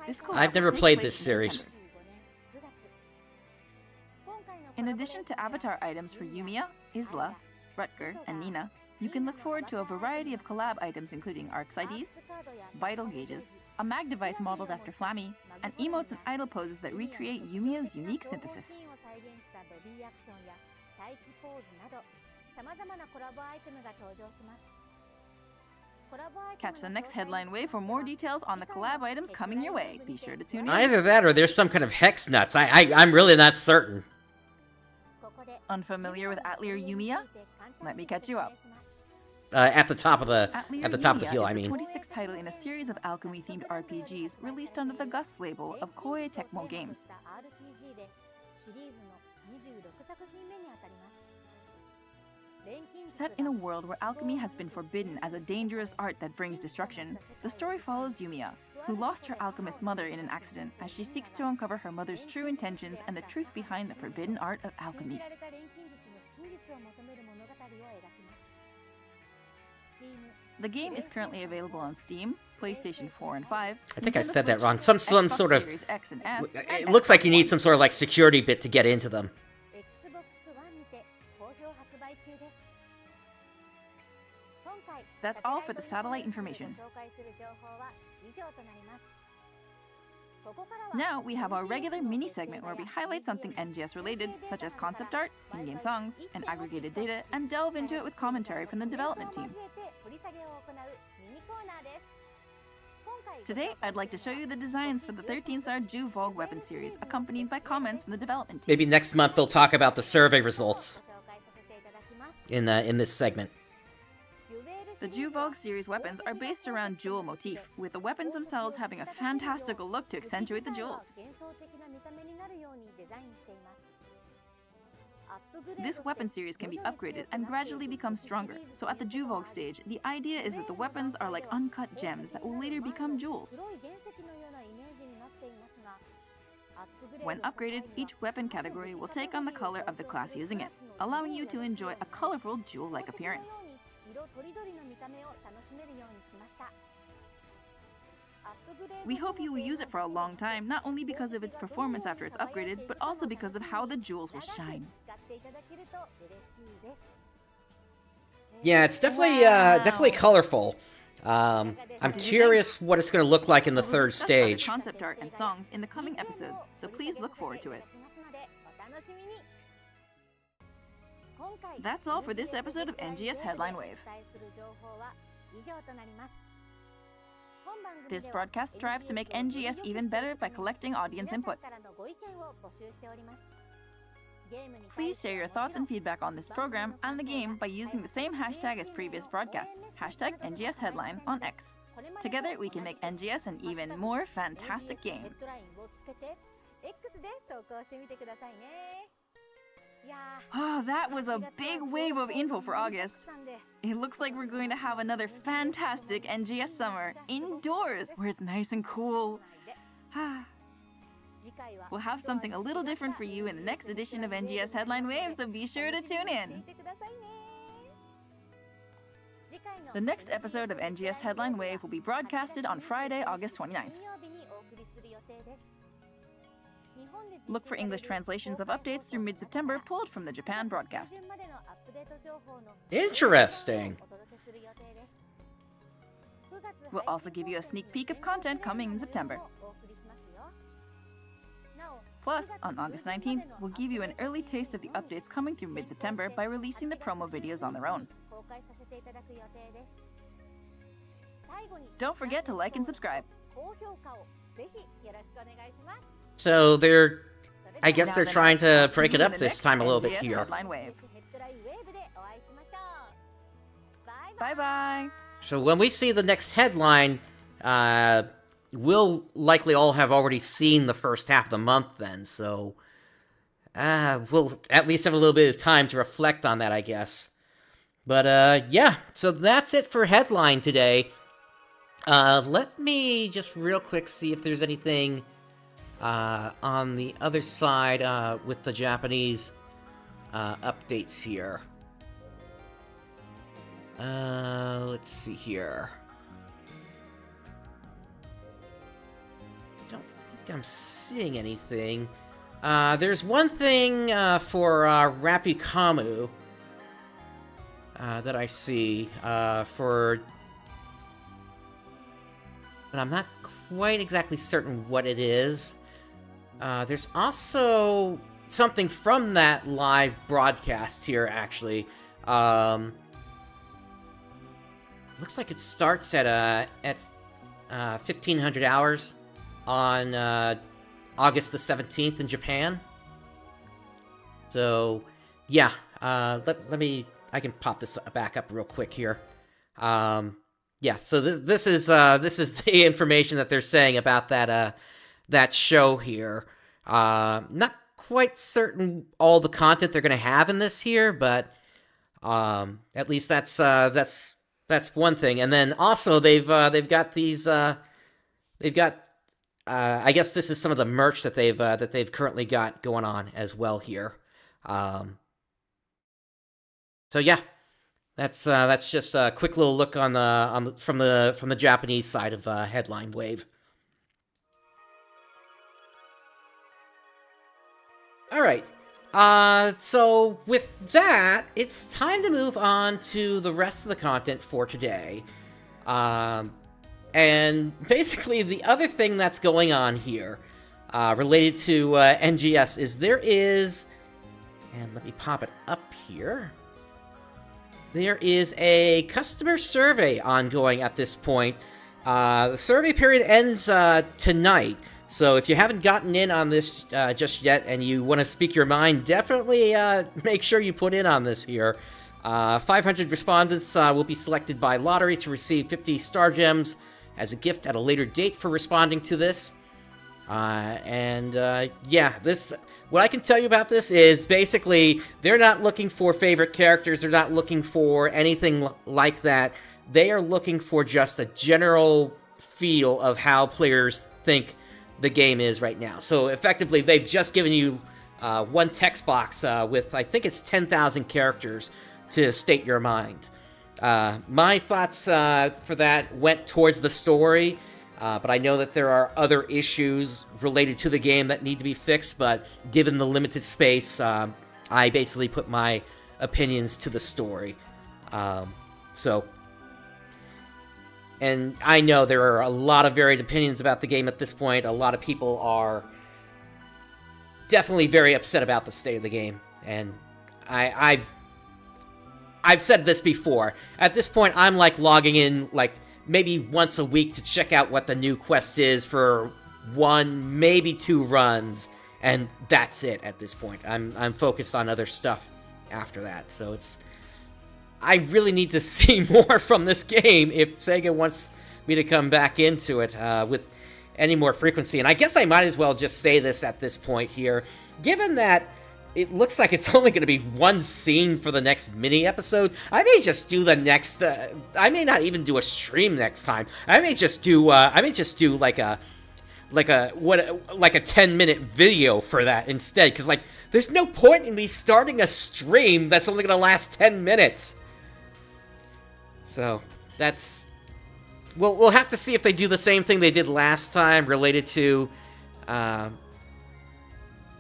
This collab I've never will take played place this in series. September. In addition to avatar items for Yumiya, Isla, Rutger, and Nina, you can look forward to a variety of collab items including ARKS IDs, vital gauges, a mag device modeled after Flammy, and emotes and idol poses that recreate Yumiya's unique synthesis. Catch the next Headline Wave for more details on the collab items coming your way. Be sure to tune in. Either that or there's some kind of hex nuts. I'm really not certain. Unfamiliar with Atelier Yumiya? Let me catch you up. At the top of the Atelier hill, Yumiya I is the mean. 26th title in a series of alchemy-themed RPGs released under the Gus label of Koei Tecmo Games. Set in a world where alchemy has been forbidden as a dangerous art that brings destruction, the story follows Yumiya, who lost her alchemist mother in an accident as she seeks to uncover her mother's true intentions and the truth behind the forbidden art of alchemy. The game is currently available on Steam, PlayStation 4 and 5. I think I Nintendo said that Switch, wrong. Some Xbox sort of. Series X and S, It and looks like you Xbox need One. some sort of like security bit to get into them. That's all for the satellite information. Now we have our regular mini segment where we highlight something NGS related, such as concept art, in-game songs, and aggregated data, and delve into it with commentary from the development team. Today, I'd like to show you the designs for the 13-star Ju Vogue weapon series, accompanied by comments from the development team. Maybe next month they'll talk about the survey results in this segment. The Ju Vogue series weapons are based around jewel motif, with the weapons themselves having a fantastical look to accentuate the jewels. This weapon series can be upgraded and gradually become stronger, so at the Ju Vogue stage, the idea is that the weapons are like uncut gems that will later become jewels. When upgraded, each weapon category will take on the color of the class using it, allowing you to enjoy a colorful jewel-like appearance. We hope you will use it for a long time, not only because of its performance after it's upgraded, but also because of how the jewels will shine. Yeah, it's definitely colorful. I'm curious what it's going to look like in the third stage. Concept art and songs in the coming episodes, so please look forward to it. That's all for this episode of NGS Headline Wave. This broadcast strives to make NGS even better by collecting audience input. Please share your thoughts and feedback on this program and the game by using the same hashtag as previous broadcasts, hashtag NGS Headline on X. Together, we can make NGS an even more fantastic game. Oh, that was a big wave of info for August. It looks like we're going to have another fantastic NGS summer, indoors, where it's nice and cool. We'll have something a little different for you in the next edition of NGS Headline Wave, so be sure to tune in. The next episode of NGS Headline Wave will be broadcasted on Friday, August 29th. Look for English translations of updates through mid-September pulled from the Japan broadcast. Interesting. We'll also give you a sneak peek of content coming in September. Plus, on August 19th, we'll give you an early taste of the updates coming through mid-September by releasing the promo videos on their own. Don't forget to like and subscribe. So I guess they're trying to break it up this time a little bit here. Bye-bye. So when we see the next headline, we'll likely all have already seen the first half of the month then, so we'll at least have a little bit of time to reflect on that, I guess. But yeah, so that's it for headline today. Let me just real quick see if there's anything on the other side with the Japanese updates here. Let's see here. Don't think I'm seeing anything. There's one thing for Rapukamu that I see but I'm not quite exactly certain what it is. There's also something from that live broadcast here, actually. Looks like it starts at 1500 hours on August the 17th in Japan. So, yeah, let me... I can pop this back up real quick here. Yeah, so this is the information that they're saying about that show here. Not quite certain all the content they're going to have in this here, but at least that's one thing. And then also they've got these I guess this is some of the merch that they've currently got going on as well here. So yeah, that's just a quick little look from the Japanese side of Headline Wave. All right. So with that, it's time to move on to the rest of the content for today. And basically, the other thing that's going on here, related to NGS, is there is, and let me pop it up here. There is a customer survey ongoing at this point, The survey period ends tonight, so if you haven't gotten in on this just yet and you want to speak your mind, definitely make sure you put in on this here. 500 respondents will be selected by lottery to receive 50 star gems as a gift at a later date for responding to this. Yeah, this... What I can tell you about this is basically they're not looking for favorite characters. They're not looking for anything like that. They are looking for just a general feel of how players think the game is right now. So effectively, they've just given you one text box with, I think it's 10,000 characters to state your mind. My thoughts for that went towards the story. But I know that there are other issues related to the game that need to be fixed, but given the limited space, I basically put my opinions to the story. And I know there are a lot of varied opinions about the game at this point. A lot of people are definitely very upset about the state of the game, and I've said this before. At this point, I'm like logging in like maybe once a week to check out what the new quest is for 1, maybe 2 runs, and that's it at this point. I'm focused on other stuff after that, so I really need to see more from this game if Sega wants me to come back into it with any more frequency. And I guess I might as well just say this at this point here, given that it looks like it's only going to be one scene for the next mini episode. I may just do the next. I may not even do a stream next time. I may just do like a 10-minute video for that instead. Because like, there's no point in me starting a stream that's only going to last 10 minutes. So that's. We'll have to see if they do the same thing they did last time related to.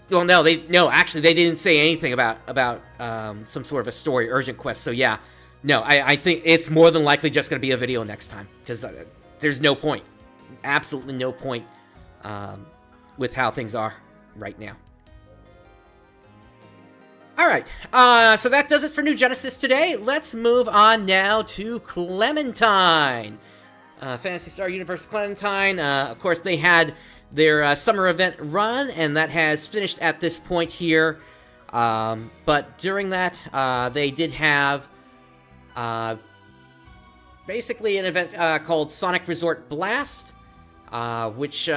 Well, no, actually, they didn't say anything about some sort of a story urgent quest. So yeah, no, I think it's more than likely just going to be a video next time because there's no point, absolutely no point with how things are right now. All right, so that does it for New Genesis today. Let's move on now to Clementine. Phantasy Star Universe Clementine. Of course, they had their summer event run, and that has finished at this point here. But during that, they did have basically an event called Sonic Resort Blast, which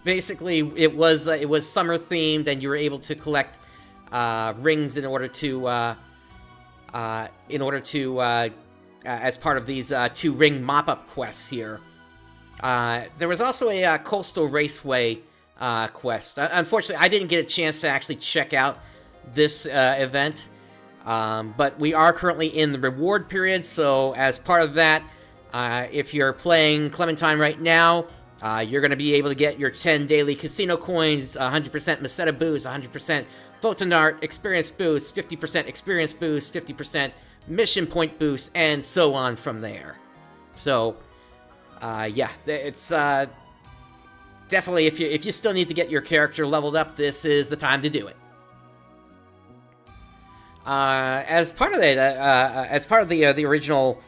basically it was summer themed, and you were able to collect rings in order to as part of these 2 ring mop-up quests here. There was also a Coastal Raceway quest. Unfortunately, I didn't get a chance to actually check out this event, but we are currently in the reward period, so as part of that, if you're playing Clementine right now, you're going to be able to get your 10 daily casino coins, 100% Meseta boost, 100% Photon Art experience boost, 50% experience boost, 50% mission point boost, and so on from there. So, yeah, it's definitely if you still need to get your character leveled up, this is the time to do it. As part of the original,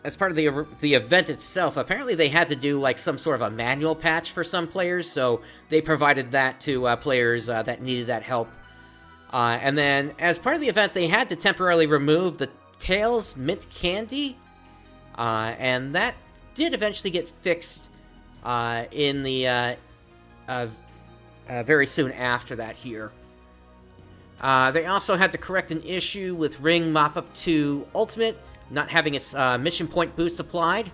as part of the event itself, apparently they had to do like some sort of a manual patch for some players, so they provided that to players that needed that help. And then, as part of the event, they had to temporarily remove the Tails Mint Candy, and that did eventually get fixed in the very soon after that here. They also had to correct an issue with Ring Mop-Up 2 Ultimate not having its mission point boost applied.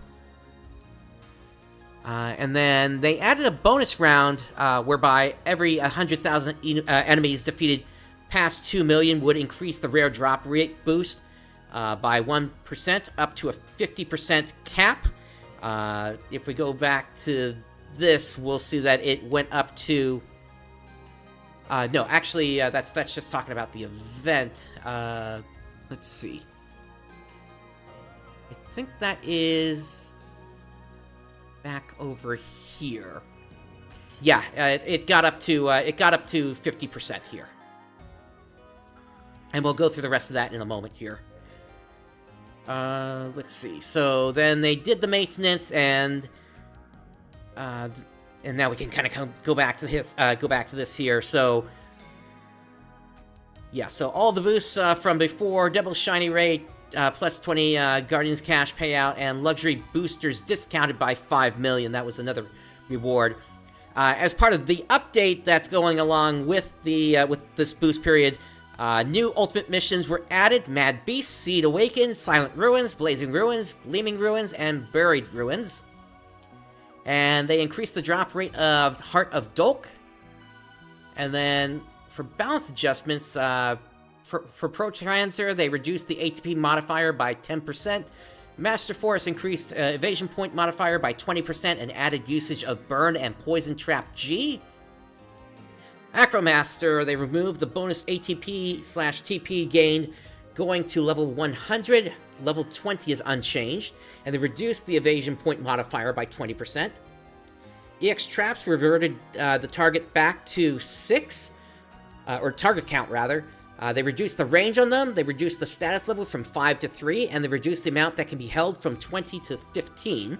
And then they added a bonus round whereby every 100,000 enemies defeated past 2 million would increase the rare drop rate boost by 1% up to a 50% cap. If we go back to this, we'll see that it went up to... no, actually, that's just talking about the event. Let's see. I think that is back over here. Yeah, it got up to 50% here. And we'll go through the rest of that in a moment here. let's see. So then they did the maintenance, and now we can kind of go back to this here. So yeah, so all the boosts from before: double shiny rate, plus 20 Guardians cash payout, and luxury boosters discounted by 5 million. That was another reward. As part of the update that's going along with this boost period, new ultimate missions were added: Mad Beast, Seed Awakens, Silent Ruins, Blazing Ruins, Gleaming Ruins, and Buried Ruins. And they increased the drop rate of Heart of Dolk. And then for balance adjustments, for Pro Transer, they reduced the ATP modifier by 10%. Master Force increased evasion point modifier by 20% and added usage of Burn and Poison Trap G. Acromaster, they removed the bonus ATP/TP gained going to level 100. Level 20 is unchanged, and they reduced the evasion point modifier by 20%. EX Traps reverted the target back to 6, or target count rather. They reduced the range on them, they reduced the status level from 5 to 3, and they reduced the amount that can be held from 20 to 15.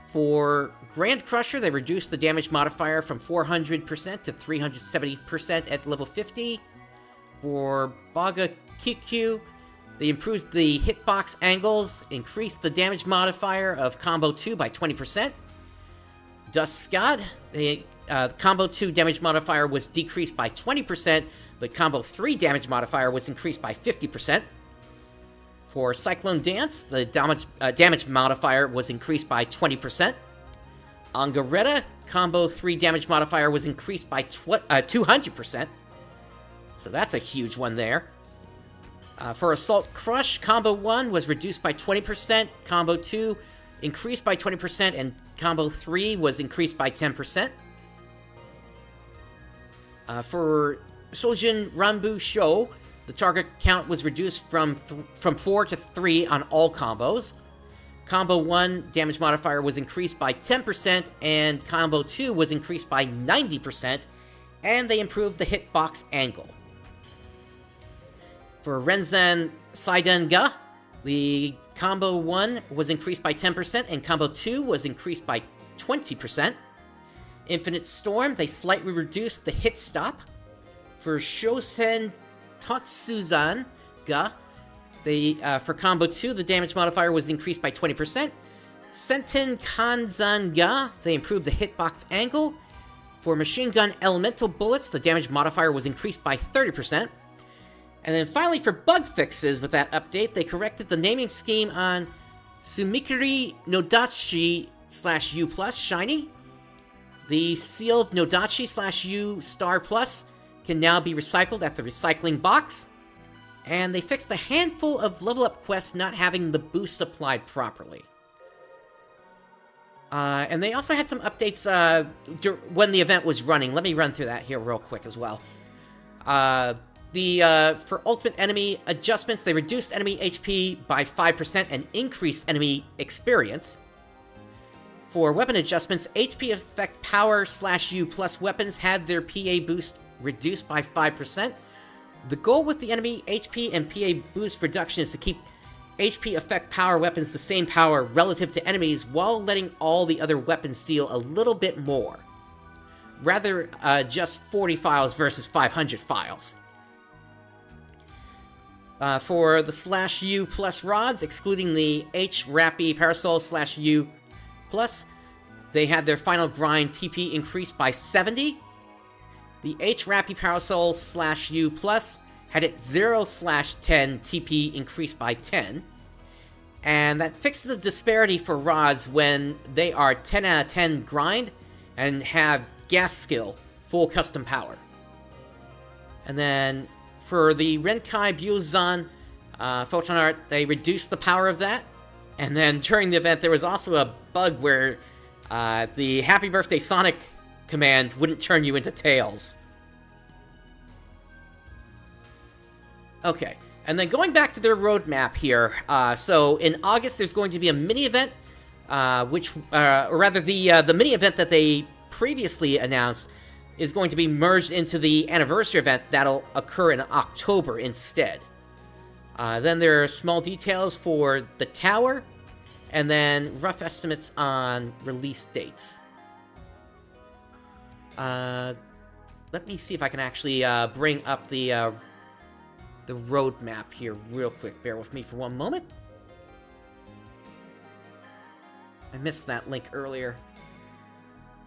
For Grand Crusher, they reduced the damage modifier from 400% to 370% at level 50. For Baga Kikyu, they improved the hitbox angles, increased the damage modifier of Combo 2 by 20%. Dust God, Combo 2 damage modifier was decreased by 20%, but Combo 3 damage modifier was increased by 50%. For Cyclone Dance, the damage modifier was increased by 20%. Angaretta, Combo 3 damage modifier was increased by 200%. So that's a huge one there. For Assault Crush, Combo 1 was reduced by 20%, Combo 2 increased by 20%, and Combo 3 was increased by 10%. For Sojin Ranbu Sho, the target count was reduced from 4 to 3 on all combos. Combo 1 damage modifier was increased by 10%, and Combo 2 was increased by 90%, and they improved the hitbox angle. For Renzan Saidenga, the Combo 1 was increased by 10%, and Combo 2 was increased by 20%. Infinite Storm, they slightly reduced the hit stop. For Shosen Tatsuzan Ga, for Combo 2, the damage modifier was increased by 20%. Senten Kanzan Ga, they improved the hitbox angle. For Machine Gun Elemental Bullets, the damage modifier was increased by 30%. And then finally, for bug fixes with that update, they corrected the naming scheme on Sumikiri Nodachi/U+ Shiny. The sealed Nodachi/U Star Plus can now be recycled at the recycling box. And they fixed a handful of level up quests not having the boost applied properly. And they also had some updates when the event was running. Let me run through that here real quick as well. For ultimate enemy adjustments, they reduced enemy HP by 5% and increased enemy experience. For weapon adjustments, HP effect power/U plus weapons had their PA boost reduced by 5%. The goal with the enemy HP and PA boost reduction is to keep HP effect power weapons the same power relative to enemies while letting all the other weapons deal a little bit more. Rather, just 40 files versus 500 files. For the /U plus rods, excluding the H-Rappy Parasol/U plus, they had their final grind TP increased by 70. The H-Rappy Parasol/U plus had its 0/10 TP increased by 10. And that fixes the disparity for rods when they are 10 out of 10 grind and have gas skill, full custom power. And then for the Renkai Byuzan Photon Art, they reduced the power of that. And then during the event, there was also a bug where the Happy Birthday Sonic command wouldn't turn you into Tails. Okay, and then going back to their roadmap here, so in August there's going to be a mini-event, or rather the mini-event that they previously announced is going to be merged into the anniversary event that'll occur in October instead. Then there are small details for the tower, and then rough estimates on release dates. Let me see if I can actually bring up the roadmap here real quick. Bear with me for one moment. I missed that link earlier.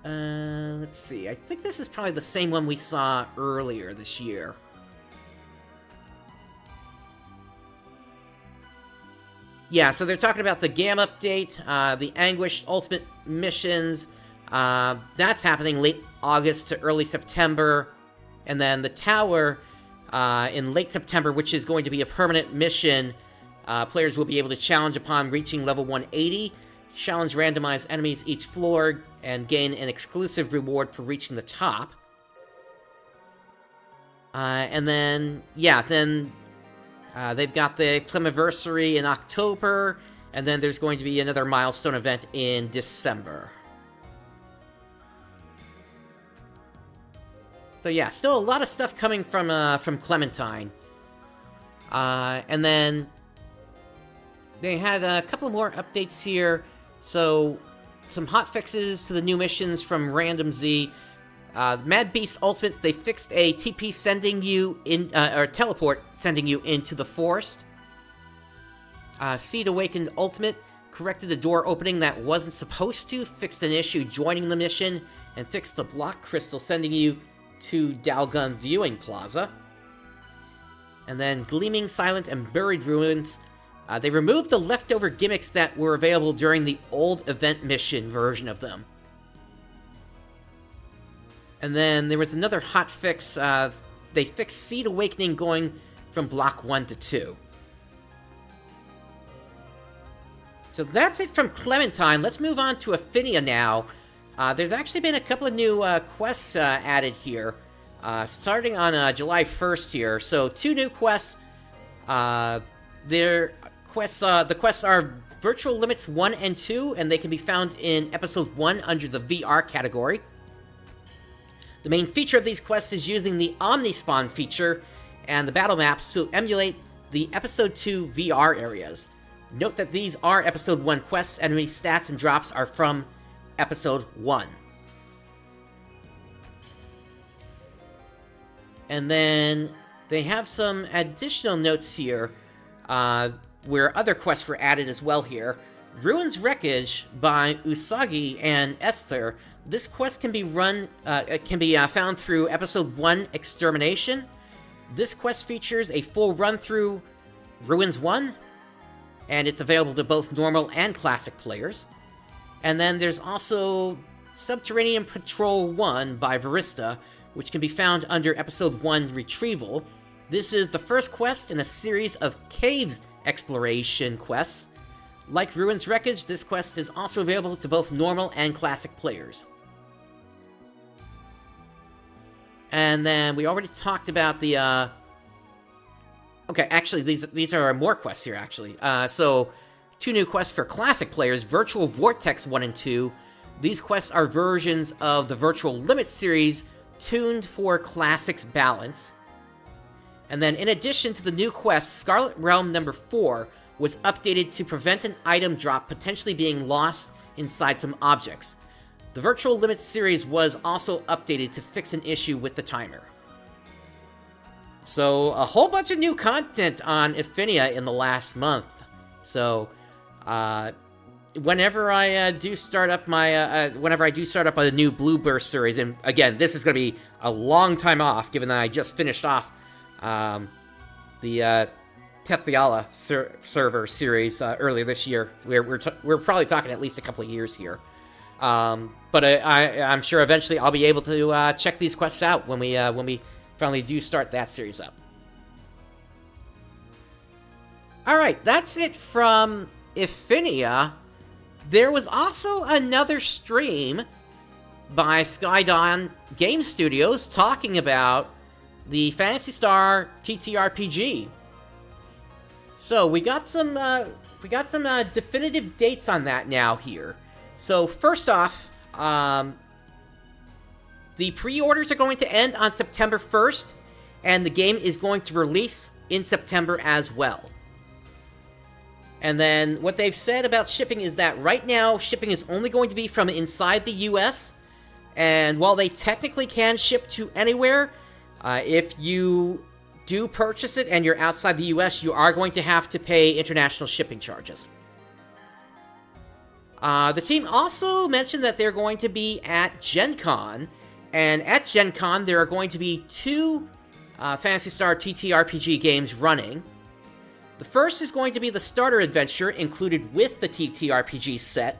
Let's see. I think this is probably the same one we saw earlier this year. Yeah, so they're talking about the GAM update, the Anguished Ultimate missions. That's happening late August to early September. And then the Tower in late September, which is going to be a permanent mission. Players will be able to challenge upon reaching level 180. Challenge randomized enemies each floor and gain an exclusive reward for reaching the top. And then, yeah, they've got the Clemiversary in October, and then there's going to be another milestone event in December. So yeah, still a lot of stuff coming from Clementine. And then they had a couple more updates here. So some hotfixes to the new missions from Random Z. Mad Beast Ultimate, they fixed a TP sending you in, or teleport sending you into the forest. Seed Awakened Ultimate corrected the door opening that wasn't supposed to, fixed an issue joining the mission, and fixed the block crystal sending you to Dalgun Viewing Plaza. And then Gleaming, Silent, and Buried Ruins. They removed the leftover gimmicks that were available during the old event mission version of them. And then there was another hotfix. They fixed Seed Awakening going from Block 1 to 2. So that's it from Clementine. Let's move on to Affinia now. There's actually been a couple of new quests added here, starting on July 1st here. So 2 new quests. The quests are Virtual Limits 1 and 2, and they can be found in Episode 1 under the VR category. The main feature of these quests is using the Omnispawn feature and the battle maps to emulate the Episode 2 VR areas. Note that these are Episode 1 quests, enemy stats and drops are from Episode 1. And then they have some additional notes here, where other quests were added as well here. Ruins Wreckage by Usagi and Esther. This quest can be found through Episode 1 Extermination. This quest features a full run-through Ruins 1, and it's available to both normal and classic players. And then there's also Subterranean Patrol 1 by Varista, which can be found under Episode 1 Retrieval. This is the first quest in a series of caves exploration quests. Like Ruins Wreckage, this quest is also available to both normal and classic players. And then we already talked about the, okay, actually, these are more quests here, actually. So, 2 new quests for classic players, Virtual Vortex 1 and 2. These quests are versions of the Virtual Limits series, tuned for classics balance. And then, in addition to the new quest, Scarlet Realm number 4 was updated to prevent an item drop potentially being lost inside some objects. The Virtual Limits series was also updated to fix an issue with the timer. So, a whole bunch of new content on Affinia in the last month. So, whenever I do start up my, whenever I do start up a new Blue Burst series, and again, this is going to be a long time off, given that I just finished off the Tethiala server series earlier this year. We're probably talking at least a couple of years here. But I'm sure eventually I'll be able to check these quests out when we finally do start that series up. All right, that's it from Affinia. There was also another stream by Skydawn Game Studios talking about the Phantasy Star TTRPG. So we got some definitive dates on that now here. So first off, the pre-orders are going to end on September 1st, and the game is going to release in September as well. And then what they've said about shipping is that right now, shipping is only going to be from inside the US. And while they technically can ship to anywhere, if you do purchase it and you're outside the US, you are going to have to pay international shipping charges. The team also mentioned that they're going to be at Gen Con, and at Gen Con there are going to be 2 Phantasy Star TTRPG games running. The first is going to be the starter adventure included with the TTRPG set,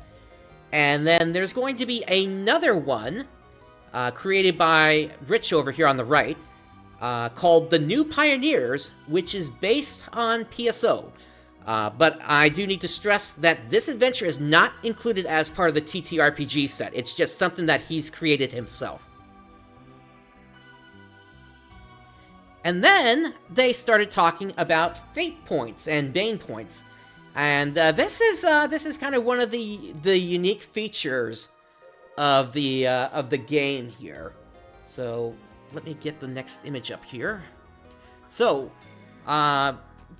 and then there's going to be another one created by Rich over here on the right, called The New Pioneers, which is based on PSO. But I do need to stress that this adventure is not included as part of the TTRPG set. It's just something that he's created himself. And then they started talking about fate points and bane points, and this is kind of one of the unique features of the game here. So let me get the next image up here. So,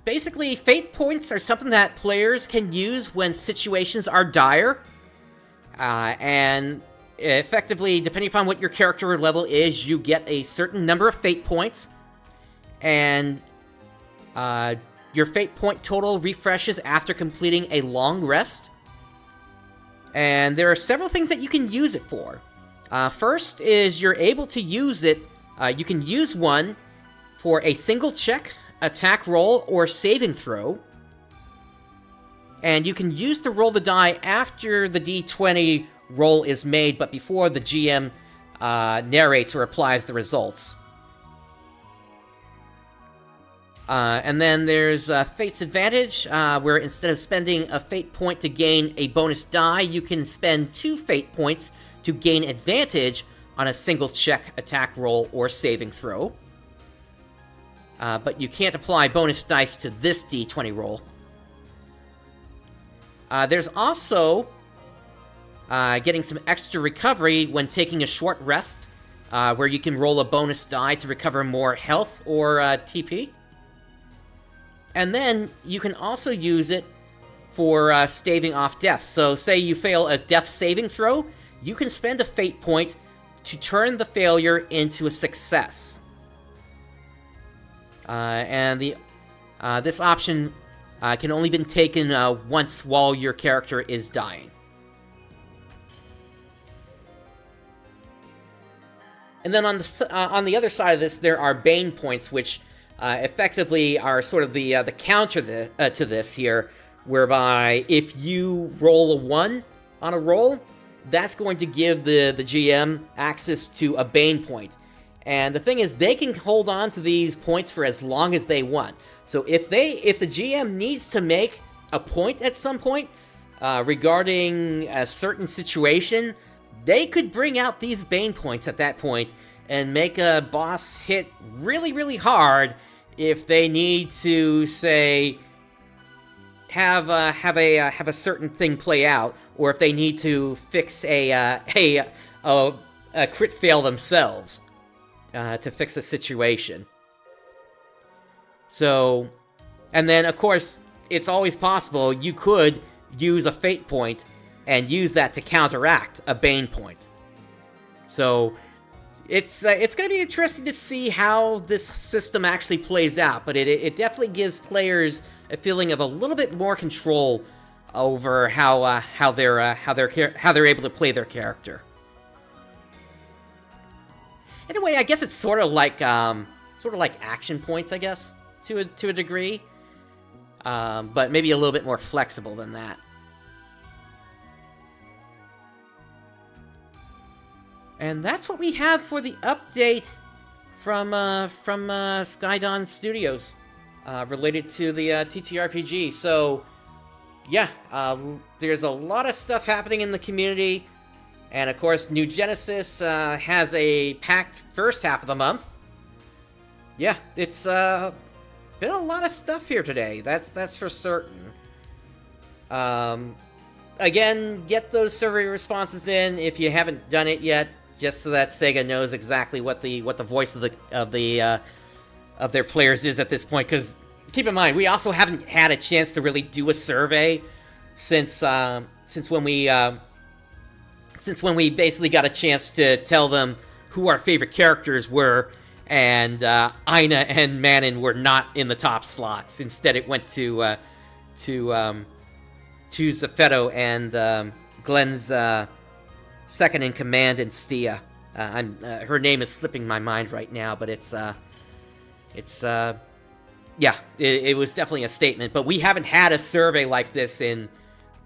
basically, fate points are something that players can use when situations are dire, and effectively, depending upon what your character level is, you get a certain number of fate points, and your fate point total refreshes after completing a long rest. And there are several things that you can use it for. First is you're able to use it, you can use one for a single check, attack roll, or saving throw. And you can use to roll the die after the D20 roll is made, but before the GM narrates or applies the results. And then there's Fate's Advantage, where instead of spending a Fate point to gain a bonus die, you can spend 2 Fate points to gain advantage on a single check, attack roll, or saving throw. But you can't apply bonus dice to this D20 roll. There's also getting some extra recovery when taking a short rest, where you can roll a bonus die to recover more health or TP. And then you can also use it for staving off death. So say you fail a death saving throw, you can spend a fate point to turn the failure into a success. And this option can only be taken once while your character is dying. And then on the other side of this, there are Bane points, which effectively are sort of the counter to this here, whereby if you roll a 1 on a roll, that's going to give the GM access to a Bane point. And the thing is, they can hold on to these points for as long as they want. So if the GM needs to make a point at some point regarding a certain situation, they could bring out these Bane points at that point and make a boss hit really, really hard if they need to, say, have a certain thing play out, or if they need to fix a crit fail themselves to fix a situation. So, and then of course, it's always possible you could use a fate point and use that to counteract a Bane point. So it's going to be interesting to see how this system actually plays out, but it definitely gives players a feeling of a little bit more control over how they're able to play their character. In a way, I guess it's sort of like action points, I guess, to a degree, but maybe a little bit more flexible than that. And that's what we have for the update from Skydon Studios related to the TTRPG. So, yeah, there's a lot of stuff happening in the community. And, of course, New Genesis has a packed first half of the month. Yeah, it's been a lot of stuff here today. That's for certain. Again, get those survey responses in if you haven't done it yet, just so that Sega knows exactly what the voice of their players is at this point. Because keep in mind, we also haven't had a chance to really do a survey since when we basically got a chance to tell them who our favorite characters were, and Aina and Manon were not in the top slots. Instead, it went to Zafeto and Glenn's second in command, and Stia. Her name is slipping my mind right now, but it was definitely a statement. But we haven't had a survey like this in,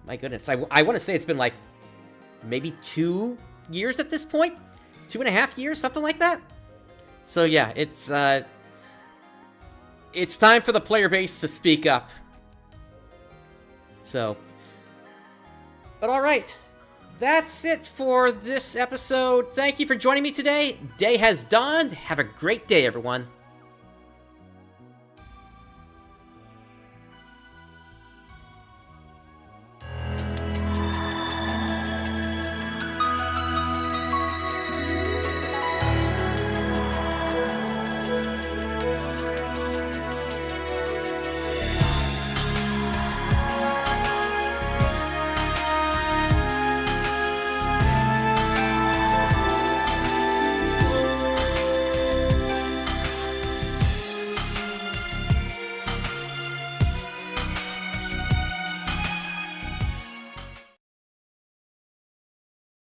my goodness, I want to say it's been like maybe 2 years at this point, 2.5 years, something like that. So yeah, it's time for the player base to speak up. So, but all right. That's it for this episode. Thank you for joining me today. Day has dawned. Have a great day, everyone.